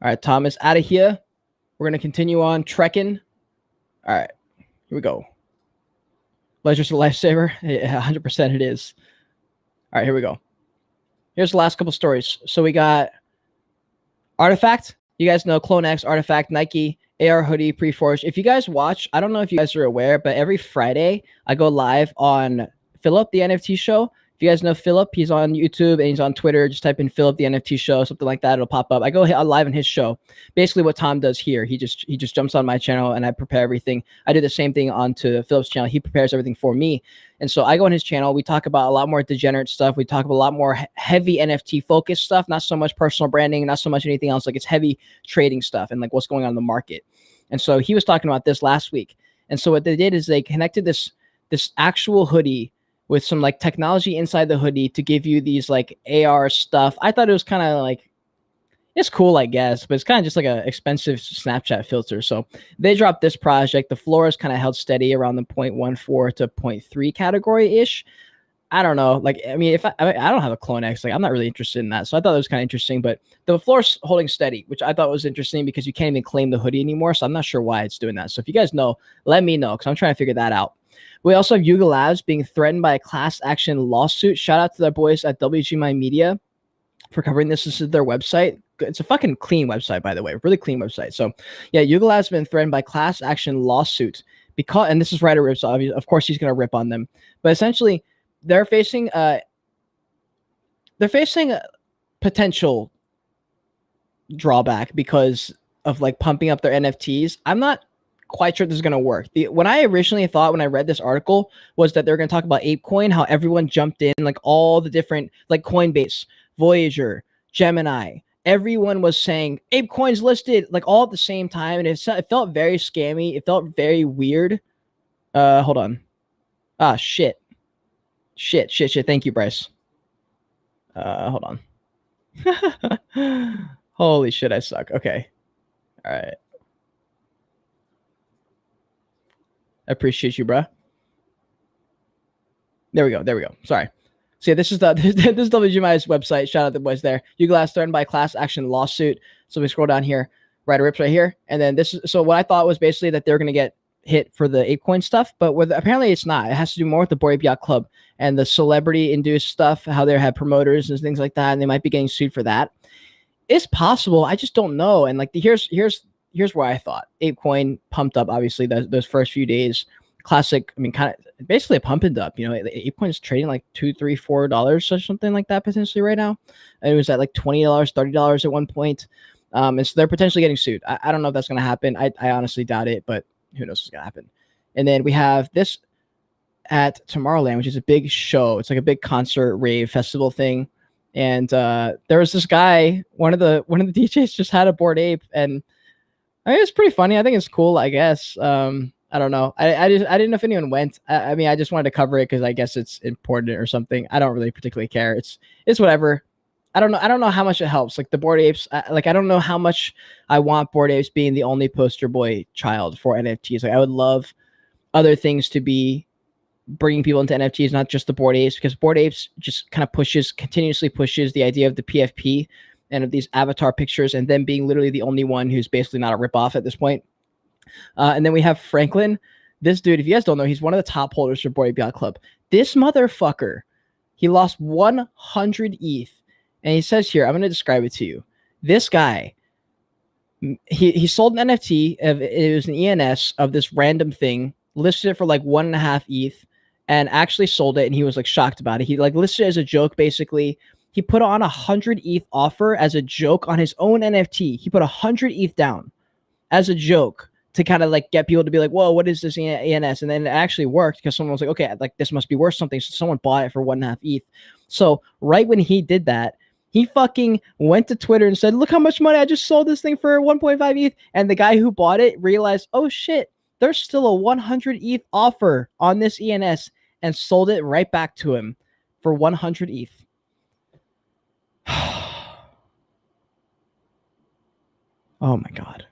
All right, Thomas, out of here. We're gonna continue on trekking. All right, here we go. Ledger's a lifesaver. 100% it is. All right, here we go. Here's the last couple stories. So we got Artifact. You guys know Clone X, Artifact, Nike, AR hoodie, Preforge. If you guys watch, I don't know if you guys are aware, but every Friday I go live on Philip, the NFT show. If you guys know Philip, he's on YouTube and he's on Twitter. Just type in Philip, the NFT show, something like that. It'll pop up. I go live on his show. Basically what Tom does here, he just jumps on my channel and I prepare everything. I do the same thing onto Philip's channel. He prepares everything for me. And so I go on his channel. We talk about a lot more degenerate stuff. We talk about a lot more heavy NFT focused stuff, not so much personal branding, not so much anything else. Like it's heavy trading stuff and like what's going on in the market. And so he was talking about this last week. And so what they did is they connected this actual hoodie with some like technology inside the hoodie to give you these like AR stuff. I thought it was kind of like, it's cool, I guess, but it's kind of just like an expensive Snapchat filter. So they dropped this project. The floor is kind of held steady around the 0.14 to 0.3 category-ish. I don't know. Like, I mean, I don't have a Clone X. Like, I'm not really interested in that. So I thought it was kind of interesting. But the floor's holding steady, which I thought was interesting because you can't even claim the hoodie anymore. So I'm not sure why it's doing that. So if you guys know, let me know because I'm trying to figure that out. We also have Yuga Labs being threatened by a class action lawsuit. Shout out to their boys at WGMI Media for covering this. This is their website. It's a fucking clean website, by the way. Really clean website. So yeah, Yuga Labs has been threatened by class action lawsuit because, and this is Ryder Rips, so of course he's going to rip on them. But essentially, they're facing a potential drawback because of like pumping up their NFTs. I'm not quite sure this is going to work. When I originally thought when I read this article was that they're going to talk about ApeCoin, how everyone jumped in, like all the different, like Coinbase Voyager, Gemini. Everyone was saying ApeCoin's listed like all at the same time, and it felt very scammy. It felt very weird. Hold on. Ah, shit. Thank you, Bryce. Hold on. Holy shit, I suck. Okay. All right. I appreciate you, bruh. There we go. Sorry. So yeah, this is WGMI's website. Shout out to the boys there. Glass threatened by class action lawsuit. So we scroll down here, right, rips right here, and then this is so what I thought was basically that they're gonna get hit for the ApeCoin stuff, but apparently it's not. It has to do more with the Bored Ape Yacht Club and the celebrity induced stuff, how they have promoters and things like that, and they might be getting sued for that. It's possible. I just don't know. And like here's where I thought ApeCoin pumped up. Obviously, those first few days, classic. I mean, kind of basically a pump and dump. You know, ApeCoin is trading like $2, $3, $4 or something like that potentially right now. And it was at like $20, $30 at one point. And so they're potentially getting sued. I don't know if that's going to happen. I honestly doubt it, but who knows what's going to happen. And then we have this at Tomorrowland, which is a big show. It's like a big concert rave festival thing. And there was this guy, one of the DJs just had a Bored Ape, and I mean, it's pretty funny. I think it's cool, I guess. I don't know. I didn't know if anyone went. I mean, I just wanted to cover it because I guess it's important or something. I don't really particularly care. It's whatever. I don't know how much it helps. Like the Bored Apes, I don't know how much I want Bored Apes being the only poster boy child for NFTs. Like I would love other things to be bringing people into NFTs, not just the Bored Apes, because Bored Apes just kind of continuously pushes the idea of the PFP and of these avatar pictures, and them being literally the only one who's basically not a ripoff at this point. And then we have Franklin. This dude, if you guys don't know, he's one of the top holders for Bored Ape Yacht Club. This motherfucker, he lost 100 ETH. And he says here, I'm going to describe it to you. This guy, he sold an NFT. It was an ENS of this random thing, listed it for like 1.5 ETH, and actually sold it. And he was like shocked about it. He like listed it as a joke, basically. He put on 100 ETH offer as a joke on his own NFT. He put 100 ETH down as a joke to kind of like get people to be like, whoa, what is this ENS? And then it actually worked because someone was like, okay, like this must be worth something. So someone bought it for 1.5 ETH. So right when he did that, he fucking went to Twitter and said, look how much money I just sold this thing for 1.5 ETH. And the guy who bought it realized, oh shit, there's still a 100 ETH offer on this ENS, and sold it right back to him for 100 ETH. Oh my God.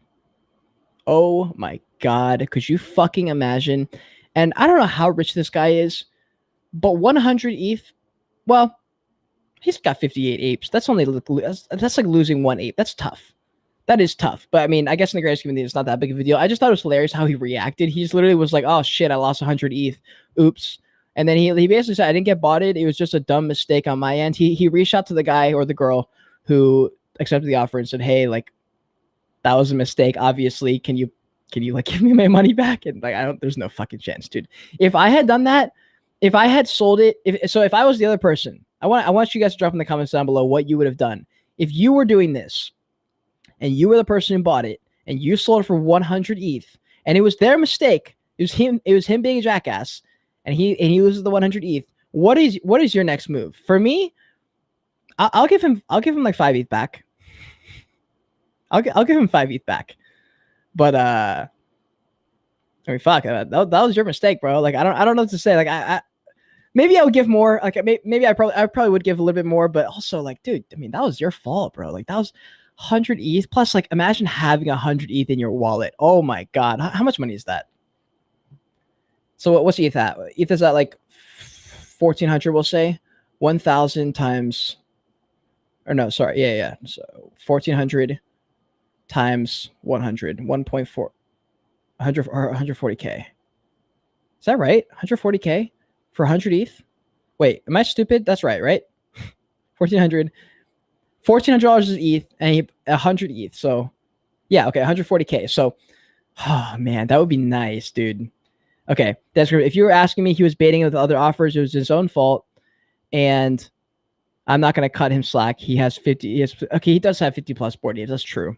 Oh my God. Could you fucking imagine? And I don't know how rich this guy is, but 100 ETH, well, he's got 58 apes. That's like losing 1 ape. That's tough. That is tough. But I mean, I guess in the grand scheme of things, it's not that big of a deal. I just thought it was hilarious how he reacted. He's literally was like, oh shit, I lost 100 ETH. Oops. And then he basically said, I didn't get botted. It was just a dumb mistake on my end. He reached out to the guy or the girl who accepted the offer and said, hey, like, that was a mistake. Obviously, can you like give me my money back? And like, there's no fucking chance, dude. If I had done that, if I had sold it, if I was the other person, I want you guys to drop in the comments down below what you would have done. If you were doing this and you were the person who bought it and you sold it for 100 ETH and it was their mistake, it was him being a jackass, and he loses the 100 ETH, what is your next move? For me, I'll give him like 5 ETH back. I'll give him 5 ETH back. But I mean, fuck, that was your mistake, bro. Like I don't know what to say. Like I maybe I would give more. Like maybe I probably would give a little bit more, but also like, dude, I mean, that was your fault, bro. Like that was 100 ETH plus. Like imagine having 100 ETH in your wallet. Oh my God, how much money is that? So what's ETH at? ETH is at like 1,400. We'll say 1,000 times. Or no, sorry, yeah. So 1,400 times 100, 1.4, 100 or 140K. Is that right? 140K for 100 ETH? Wait, am I stupid? That's right? $1,400 is ETH and 100 ETH. So yeah, okay, 140K. So, oh man, that would be nice, dude. Okay, that's great. If you were asking me, he was baiting with other offers. It was his own fault, and I'm not gonna cut him slack. He has 50. He does have 50 plus Bored Apes. That's true.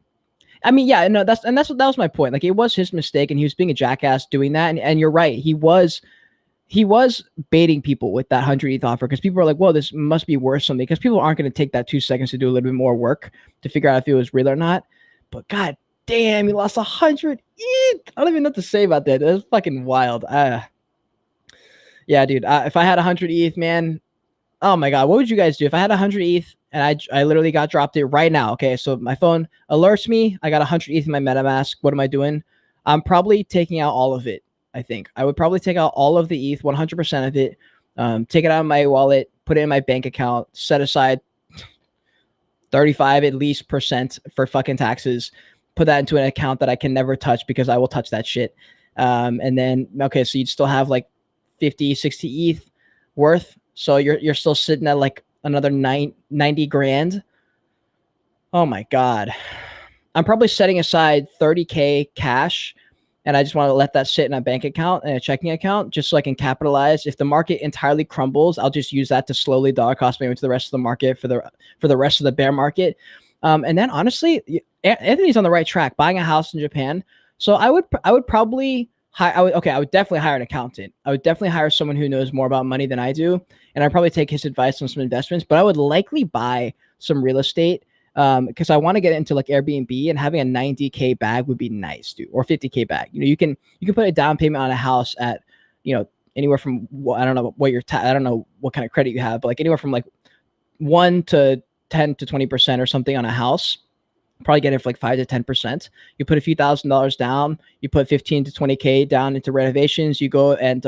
I mean, yeah, no, that was my point. Like it was his mistake, and he was being a jackass doing that. And you're right, he was he was baiting people with that 100 ETH offer, because people were like, "Whoa, this must be worth something," because people aren't going to take that 2 seconds to do a little bit more work to figure out if it was real or not. But god damn, he lost 100 ETH. I don't even know what to say about that. That's fucking wild. Yeah, dude. If I had 100 ETH, man, oh my god, what would you guys do if I had 100 ETH and I literally got dropped it right now? Okay, so my phone alerts me, I got 100 ETH in my MetaMask. What am I doing? I'm probably taking out all of it. I think I would probably take out all of the ETH, 100% of it, take it out of my wallet, put it in my bank account, set aside 35 at least percent for fucking taxes, put that into an account that I can never touch because I will touch that shit. And then, okay, so you'd still have like 50, 60 ETH worth. So you're still sitting at like another 90 grand. Oh my God. I'm probably setting aside 30K cash, and I just want to let that sit in a bank account and a checking account just so I can capitalize. If the market entirely crumbles, I'll just use that to slowly dollar cost me into the rest of the market for the rest of the bear market. And then honestly, Anthony's on the right track, buying a house in Japan. So I would probably I would definitely hire an accountant. I would definitely hire someone who knows more about money than I do. And I'd probably take his advice on some investments, but I would likely buy some real estate because I want to get into like Airbnb, and having a 90K bag would be nice, dude, or 50K bag. You know, you can put a down payment on a house at, you know, anywhere from, I don't know what I don't know what kind of credit you have, but like anywhere from like 1 to 10 to 20% or something on a house. Probably get it for like 5 to 10%. You put a few $1,000s down, you put 15 to 20K down into renovations, you go and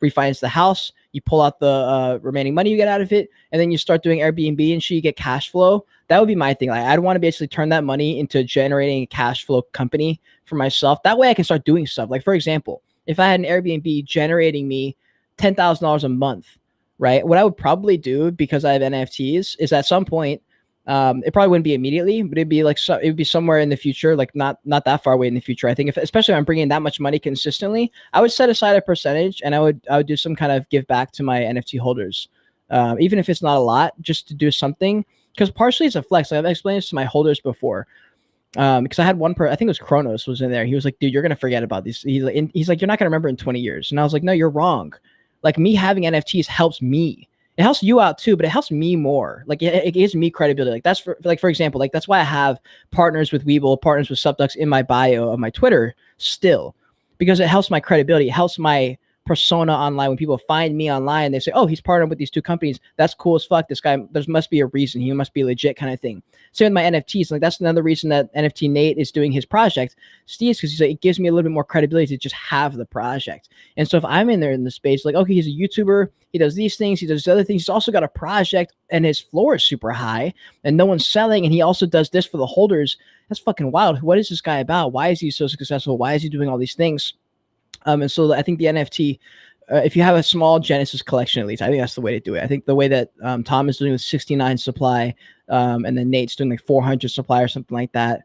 refinance the house, you pull out the remaining money you get out of it, and then you start doing Airbnb and shit, you get cash flow. That would be my thing. Like, I'd want to basically turn that money into generating a cash flow company for myself. That way I can start doing stuff. Like, for example, if I had an Airbnb generating me $10,000 a month, right? What I would probably do, because I have NFTs, is at some point, it probably wouldn't be immediately, but it'd be like, it would be somewhere in the future, like not that far away in the future. I think especially if I'm bringing that much money consistently, I would set aside a percentage, and I would do some kind of give back to my NFT holders, even if it's not a lot, just to do something. Because partially it's a flex. Like, I've explained this to my holders before. Because I had one I think it was Kronos was in there. He was like, dude, you're gonna forget about these. He's like, you're not gonna remember in 20 years. And I was like, no, you're wrong. Like, me having NFTs helps me. It helps you out too, but it helps me more. Like, it gives me credibility. Like, that's for example, like, that's why I have partners with Weeble, partners with SupDucks in my bio of my Twitter still, because it helps my credibility. It helps my persona online. When people find me online, they say, oh, he's partnered with these two companies. That's cool as fuck. This guy, there must be a reason. He must be legit, kind of thing. Same with my NFTs. Like, that's another reason that NFT Nate is doing his project, Steve, because he's like, it gives me a little bit more credibility to just have the project. And so if I'm in there in the space, like, okay, he's a YouTuber, he does these things, he does other things, he's also got a project, and his floor is super high, and no one's selling, and he also does this for the holders. That's fucking wild. What is this guy about? Why is he so successful? Why is he doing all these things? And so I think the NFT, if you have a small Genesis collection, at least, I think that's the way to do it. I think the way that Tom is doing with 69 supply, and then Nate's doing like 400 supply or something like that,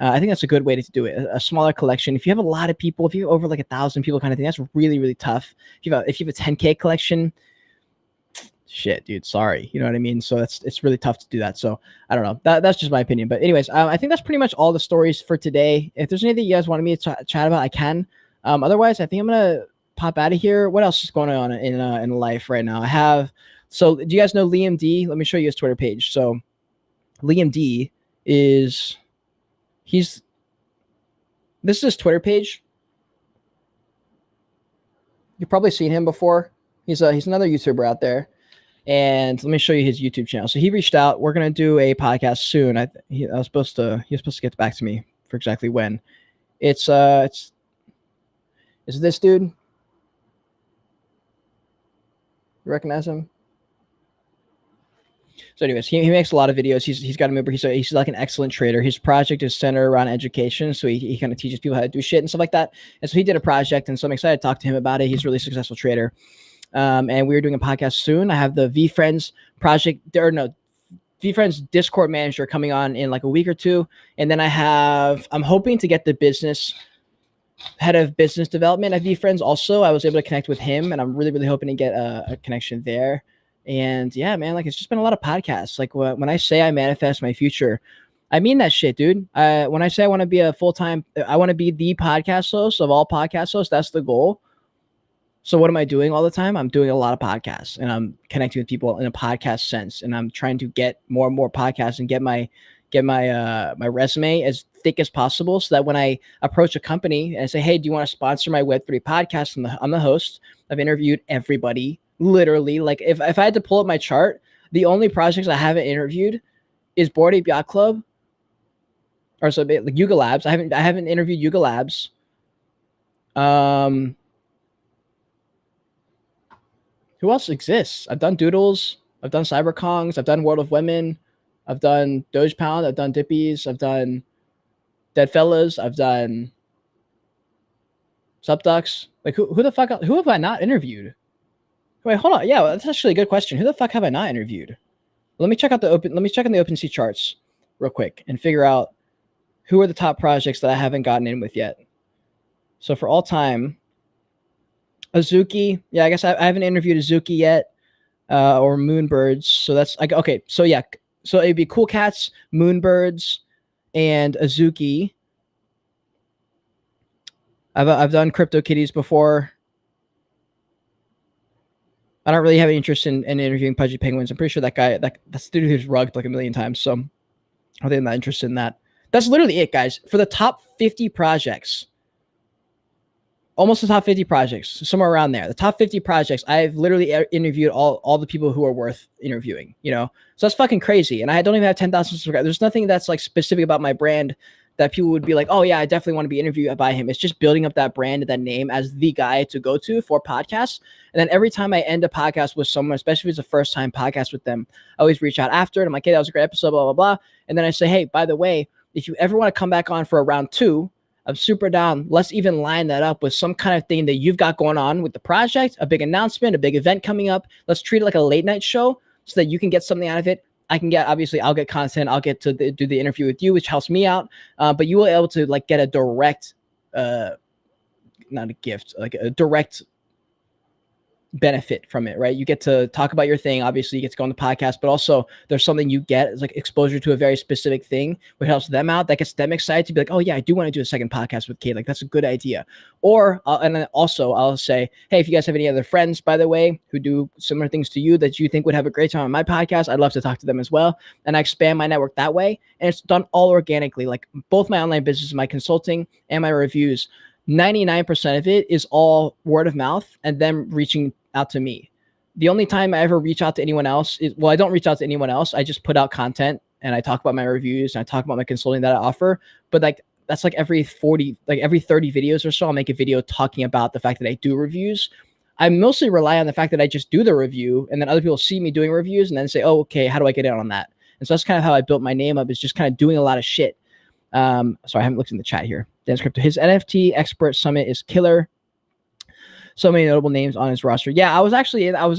I think that's a good way to do it. A smaller collection. If you have a lot of people, if you have over like 1,000 people, kind of thing, that's really, really tough. If you have a 10K collection, shit, dude, sorry, you know what I mean? So it's really tough to do that. So I don't know. That's just my opinion. But anyways, I think that's pretty much all the stories for today. If there's anything you guys wanted me to chat about, I can. Otherwise, I think I'm gonna pop out of here. What else is going on in life right now? So do you guys know Liam D? Let me show you his Twitter page. So Liam D this is his Twitter page. You've probably seen him before. He's another YouTuber out there. And let me show you his YouTube channel. So he reached out. We're gonna do a podcast soon. He was supposed to get back to me for exactly when. It's this dude. You recognize him? So anyways, he makes a lot of videos. He's got a member. He's like an excellent trader. His project is centered around education. So he kind of teaches people how to do shit and stuff like that. And so he did a project, and so I'm excited to talk to him about it. He's a really successful trader. And we're doing a podcast soon. I have the VFriends VFriends Discord manager coming on in like a week or two. And then I'm hoping to get the head of business development at VFriends also. I was able to connect with him, and I'm really, really hoping to get a connection there. And yeah, man, like, it's just been a lot of podcasts. Like, when I say I manifest my future, I mean that shit, dude. When I say I want to be I want to be the podcast host of all podcast hosts, that's the goal. So what am I doing all the time? I'm doing a lot of podcasts, and I'm connecting with people in a podcast sense, and I'm trying to get more and more podcasts and get my my resume as thick as possible, so that when I approach a company and I say, hey, do you want to sponsor my Web3 podcast? I'm the host. I've interviewed everybody, literally. Like if I had to pull up my chart, the only projects I haven't interviewed is Bored Ape Yacht Club, or so like Yuga Labs. I haven't interviewed Yuga Labs. Who else exists? I've done Doodles. I've done CyberKongs. I've done World of Women. I've done Doge Pound. I've done Dippies. I've done Dead Fellas. I've done SupDucks. Like who have I not interviewed? Wait, hold on. Yeah, that's actually a good question. Who the fuck have I not interviewed? Let me check in the OpenSea charts real quick and figure out who are the top projects that I haven't gotten in with yet. So for all time, Azuki. Yeah, I guess I haven't interviewed Azuki yet, or Moonbirds. So that's like, okay. So yeah, so it'd be Cool Cats, Moonbirds, and Azuki. I've done CryptoKitties before. I don't really have any interest in interviewing Pudgy Penguins. I'm pretty sure that's the dude who's rugged like a million times. So I think I'm not interested in that. That's literally it, guys. For the top 50 projects, almost the top 50 projects, somewhere around there. The top 50 projects, I've literally interviewed all the people who are worth interviewing, you know? So that's fucking crazy. And I don't even have 10,000 subscribers. There's nothing that's like specific about my brand that people would be like, oh yeah, I definitely want to be interviewed by him. It's just building up that brand and that name as the guy to go to for podcasts. And then every time I end a podcast with someone, especially if it's a first time podcast with them, I always reach out after it. I'm like, hey, that was a great episode, blah, blah, blah. And then I say, hey, by the way, if you ever want to come back on for a round 2, I'm super down. Let's even line that up with some kind of thing that you've got going on with the project, a big announcement, a big event coming up. Let's treat it like a late night show so that you can get something out of it. I can get, obviously, I'll get content. I'll get to do the interview with you, which helps me out. But you will be able to like get a direct, not a gift, like a direct benefit from it, right? You get to talk about your thing. Obviously, you get to go on the podcast, but also there's something you get is like exposure to a very specific thing, which helps them out. That gets them excited to be like, oh yeah, I do want to do a second podcast with Kate. Like that's a good idea. Or and then also I'll say, hey, if you guys have any other friends, by the way, who do similar things to you that you think would have a great time on my podcast, I'd love to talk to them as well. And I expand my network that way. And it's done all organically. Like both my online business, my consulting, and my reviews, 99% of it is all word of mouth and them reaching out to me. The only time I ever reach out to anyone else is, well, I don't reach out to anyone else. I just put out content and I talk about my reviews and I talk about my consulting that I offer. But like, that's like every 30 videos or so, I'll make a video talking about the fact that I do reviews. I mostly rely on the fact that I just do the review and then other people see me doing reviews and then say, oh, okay, how do I get in on that? And so that's kind of how I built my name up, is just kind of doing a lot of shit. Sorry, I haven't looked in the chat here. Dance Crypto, his NFT expert summit is killer. So many notable names on his roster. Yeah, I was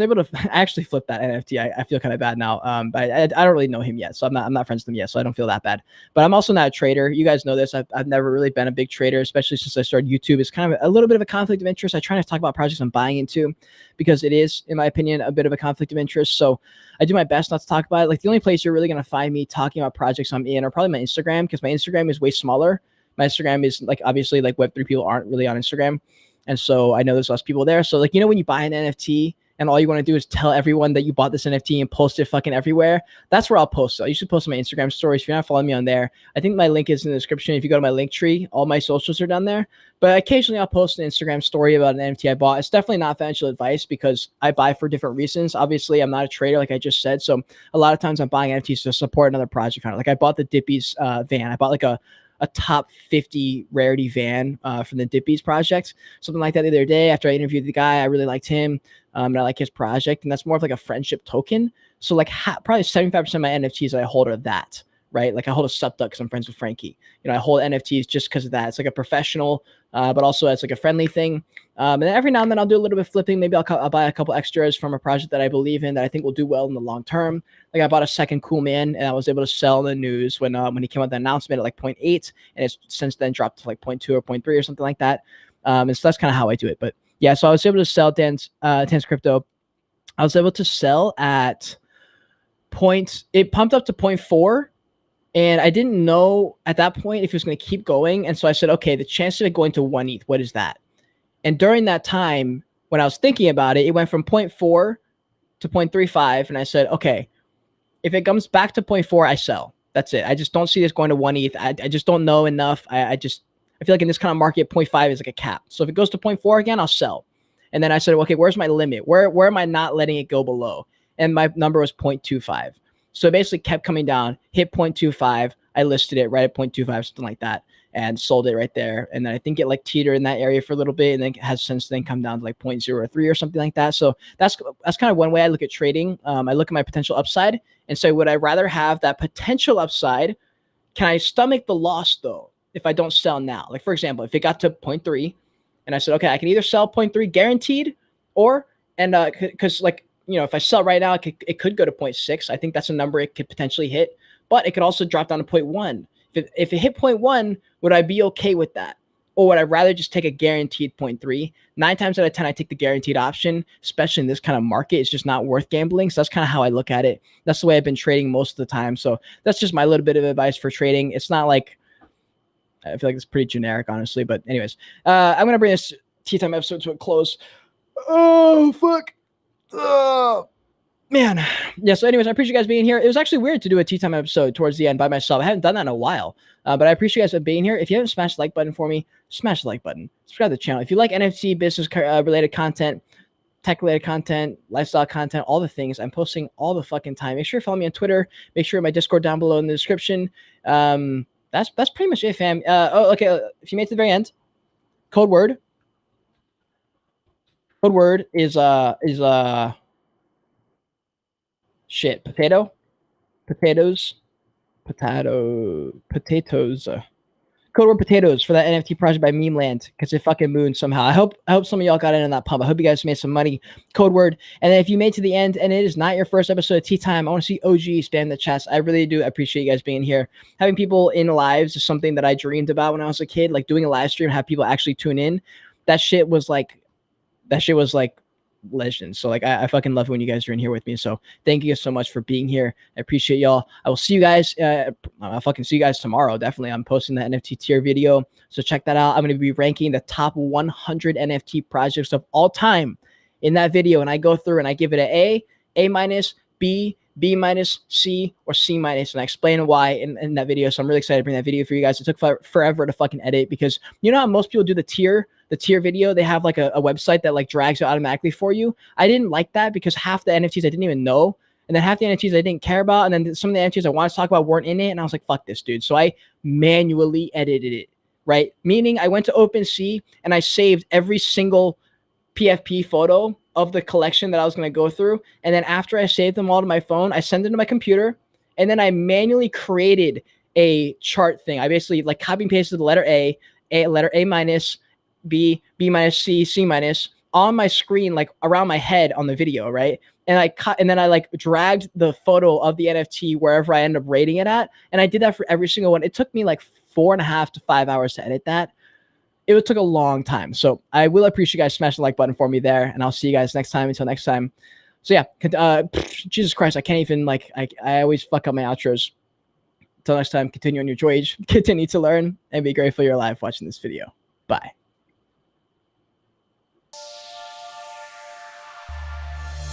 able to actually flip that NFT. I feel kind of bad now. But I don't really know him yet, so I'm not friends with him yet, so I don't feel that bad. But I'm also not a trader. You guys know this. I've never really been a big trader, especially since I started YouTube. It's kind of a little bit of a conflict of interest. I try not to talk about projects I'm buying into because it is, in my opinion, a bit of a conflict of interest. So I do my best not to talk about it. Like the only place you're really gonna find me talking about projects I'm in are probably my Instagram, because my Instagram is way smaller. My Instagram is like, obviously, like Web3 people aren't really on Instagram. And so I know there's less people there. So like, you know, when you buy an NFT and all you want to do is tell everyone that you bought this NFT and post it fucking everywhere, that's where I'll post it. I usually post on my Instagram stories. If you're not following me on there, I think my link is in the description. If you go to my link tree, all my socials are down there. But occasionally I'll post an Instagram story about an NFT I bought. It's definitely not financial advice because I buy for different reasons. Obviously, I'm not a trader, like I just said. So a lot of times I'm buying NFTs to support another project. Like I bought the Dippies van. I bought like a top 50 rarity van from the Dippies project, something like that the other day. After I interviewed the guy, I really liked him and I like his project, and that's more of like a friendship token. So like probably 75% of my NFTs that I hold are that, right? Like I hold a SupDucks because I'm friends with Frankie. You know, I hold NFTs just because of that. It's like a professional, but also it's like a friendly thing. And then every now and then I'll do a little bit of flipping. Maybe I'll buy a couple extras from a project that I believe in that I think will do well in the long term. Like I bought a second Cool Man and I was able to sell in the news when he came out with the announcement at like 0.8, and it's since then dropped to like 0.2 or 0.3 or something like that. And so that's kind of how I do it. But yeah, so I was able to sell Dance Crypto. I was able to sell at it pumped up to 0.4. And I didn't know at that point if it was going to keep going. And so I said, okay, the chance of it going to 1 ETH, what is that? And during that time, when I was thinking about it, it went from 0.4 to 0.35. And I said, okay, if it comes back to 0.4, I sell. That's it. I just don't see this going to 1 ETH. I just don't know enough. I feel like in this kind of market, 0.5 is like a cap. So if it goes to 0.4 again, I'll sell. And then I said, okay, where's my limit? Where am I not letting it go below? And my number was 0.25. So it basically kept coming down, hit 0.25. I listed it right at 0.25, something like that, and sold it right there. And then I think it like teetered in that area for a little bit, and then has since then come down to like 0.03 or something like that. So that's kind of one way I look at trading. I look at my potential upside and say, would I rather have that potential upside? Can I stomach the loss though if I don't sell now? Like for example, if it got to 0.3 and I said, okay, I can either sell 0.3 guaranteed, or because like, you know, if I sell right now, it could go to 0.6. I think that's a number it could potentially hit, but it could also drop down to 0.1. If it hit 0.1, would I be okay with that? Or would I rather just take a guaranteed 0.3? 9 times out of 10, I take the guaranteed option, especially in this kind of market. It's just not worth gambling. So that's kind of how I look at it. That's the way I've been trading most of the time. So that's just my little bit of advice for trading. It's not like, I feel like it's pretty generic, honestly. But anyways, I'm going to bring this Tea Time episode to a close. Oh, fuck. Oh, man. Yeah, so anyways, I appreciate you guys being here. It was actually weird to do a Tea Time episode towards the end by myself. I haven't done that in a while, but I appreciate you guys for being here. If you haven't smashed the like button for me, smash the like button. Subscribe to the channel. If you like NFT, business related content, tech related content, lifestyle content, all the things, I'm posting all the fucking time. Make sure you follow me on Twitter. Make sure my Discord down below in the description. That's pretty much it, fam. Okay. If you made it to the very end, code word is shit. Potatoes. Code word potatoes for that NFT project by Meme Land, because it fucking mooned somehow. I hope some of y'all got in on that pump. I hope you guys made some money. Code word. And then if you made to the end and it is not your first episode of Tea Time, I want to see OG spam the chats. I really do appreciate you guys being here. Having people in lives is something that I dreamed about when I was a kid, like doing a live stream, have people actually tune in. That shit was like legend. So like I fucking love it when you guys are in here with me. So thank you so much for being here. I appreciate y'all. I will see you guys. I'll fucking see you guys tomorrow. Definitely. I'm posting the NFT tier video. So check that out. I'm going to be ranking the top 100 NFT projects of all time in that video. And I go through and I give it an A minus, B minus, C, or C minus. And I explain why in that video. So I'm really excited to bring that video for you guys. It took forever to fucking edit, because you know how most people do the tier video, they have like a website that like drags it automatically for you. I didn't like that because half the NFTs I didn't even know, and then half the NFTs I didn't care about, and then some of the NFTs I wanted to talk about weren't in it, and I was like, fuck this, dude. So I manually edited it, right? Meaning I went to OpenSea and I saved every single PFP photo of the collection that I was going to go through, and then after I saved them all to my phone, I sent it to my computer, and then I manually created a chart thing. I basically like copy and pasted the letter letter A minus, B minus, C minus on my screen, like around my head on the video, right? And then I like dragged the photo of the NFT wherever I end up rating it at, and I did that for every single one. It took me like 4.5 to 5 hours to edit that. It took a long time. So I will appreciate you guys smashing the like button for me there, and I'll see you guys next time. Until next time. So yeah, Jesus Christ, I can't even like I always fuck up my outros. Until next time, continue on your voyage, continue to learn, and be grateful you're alive watching this video. Bye.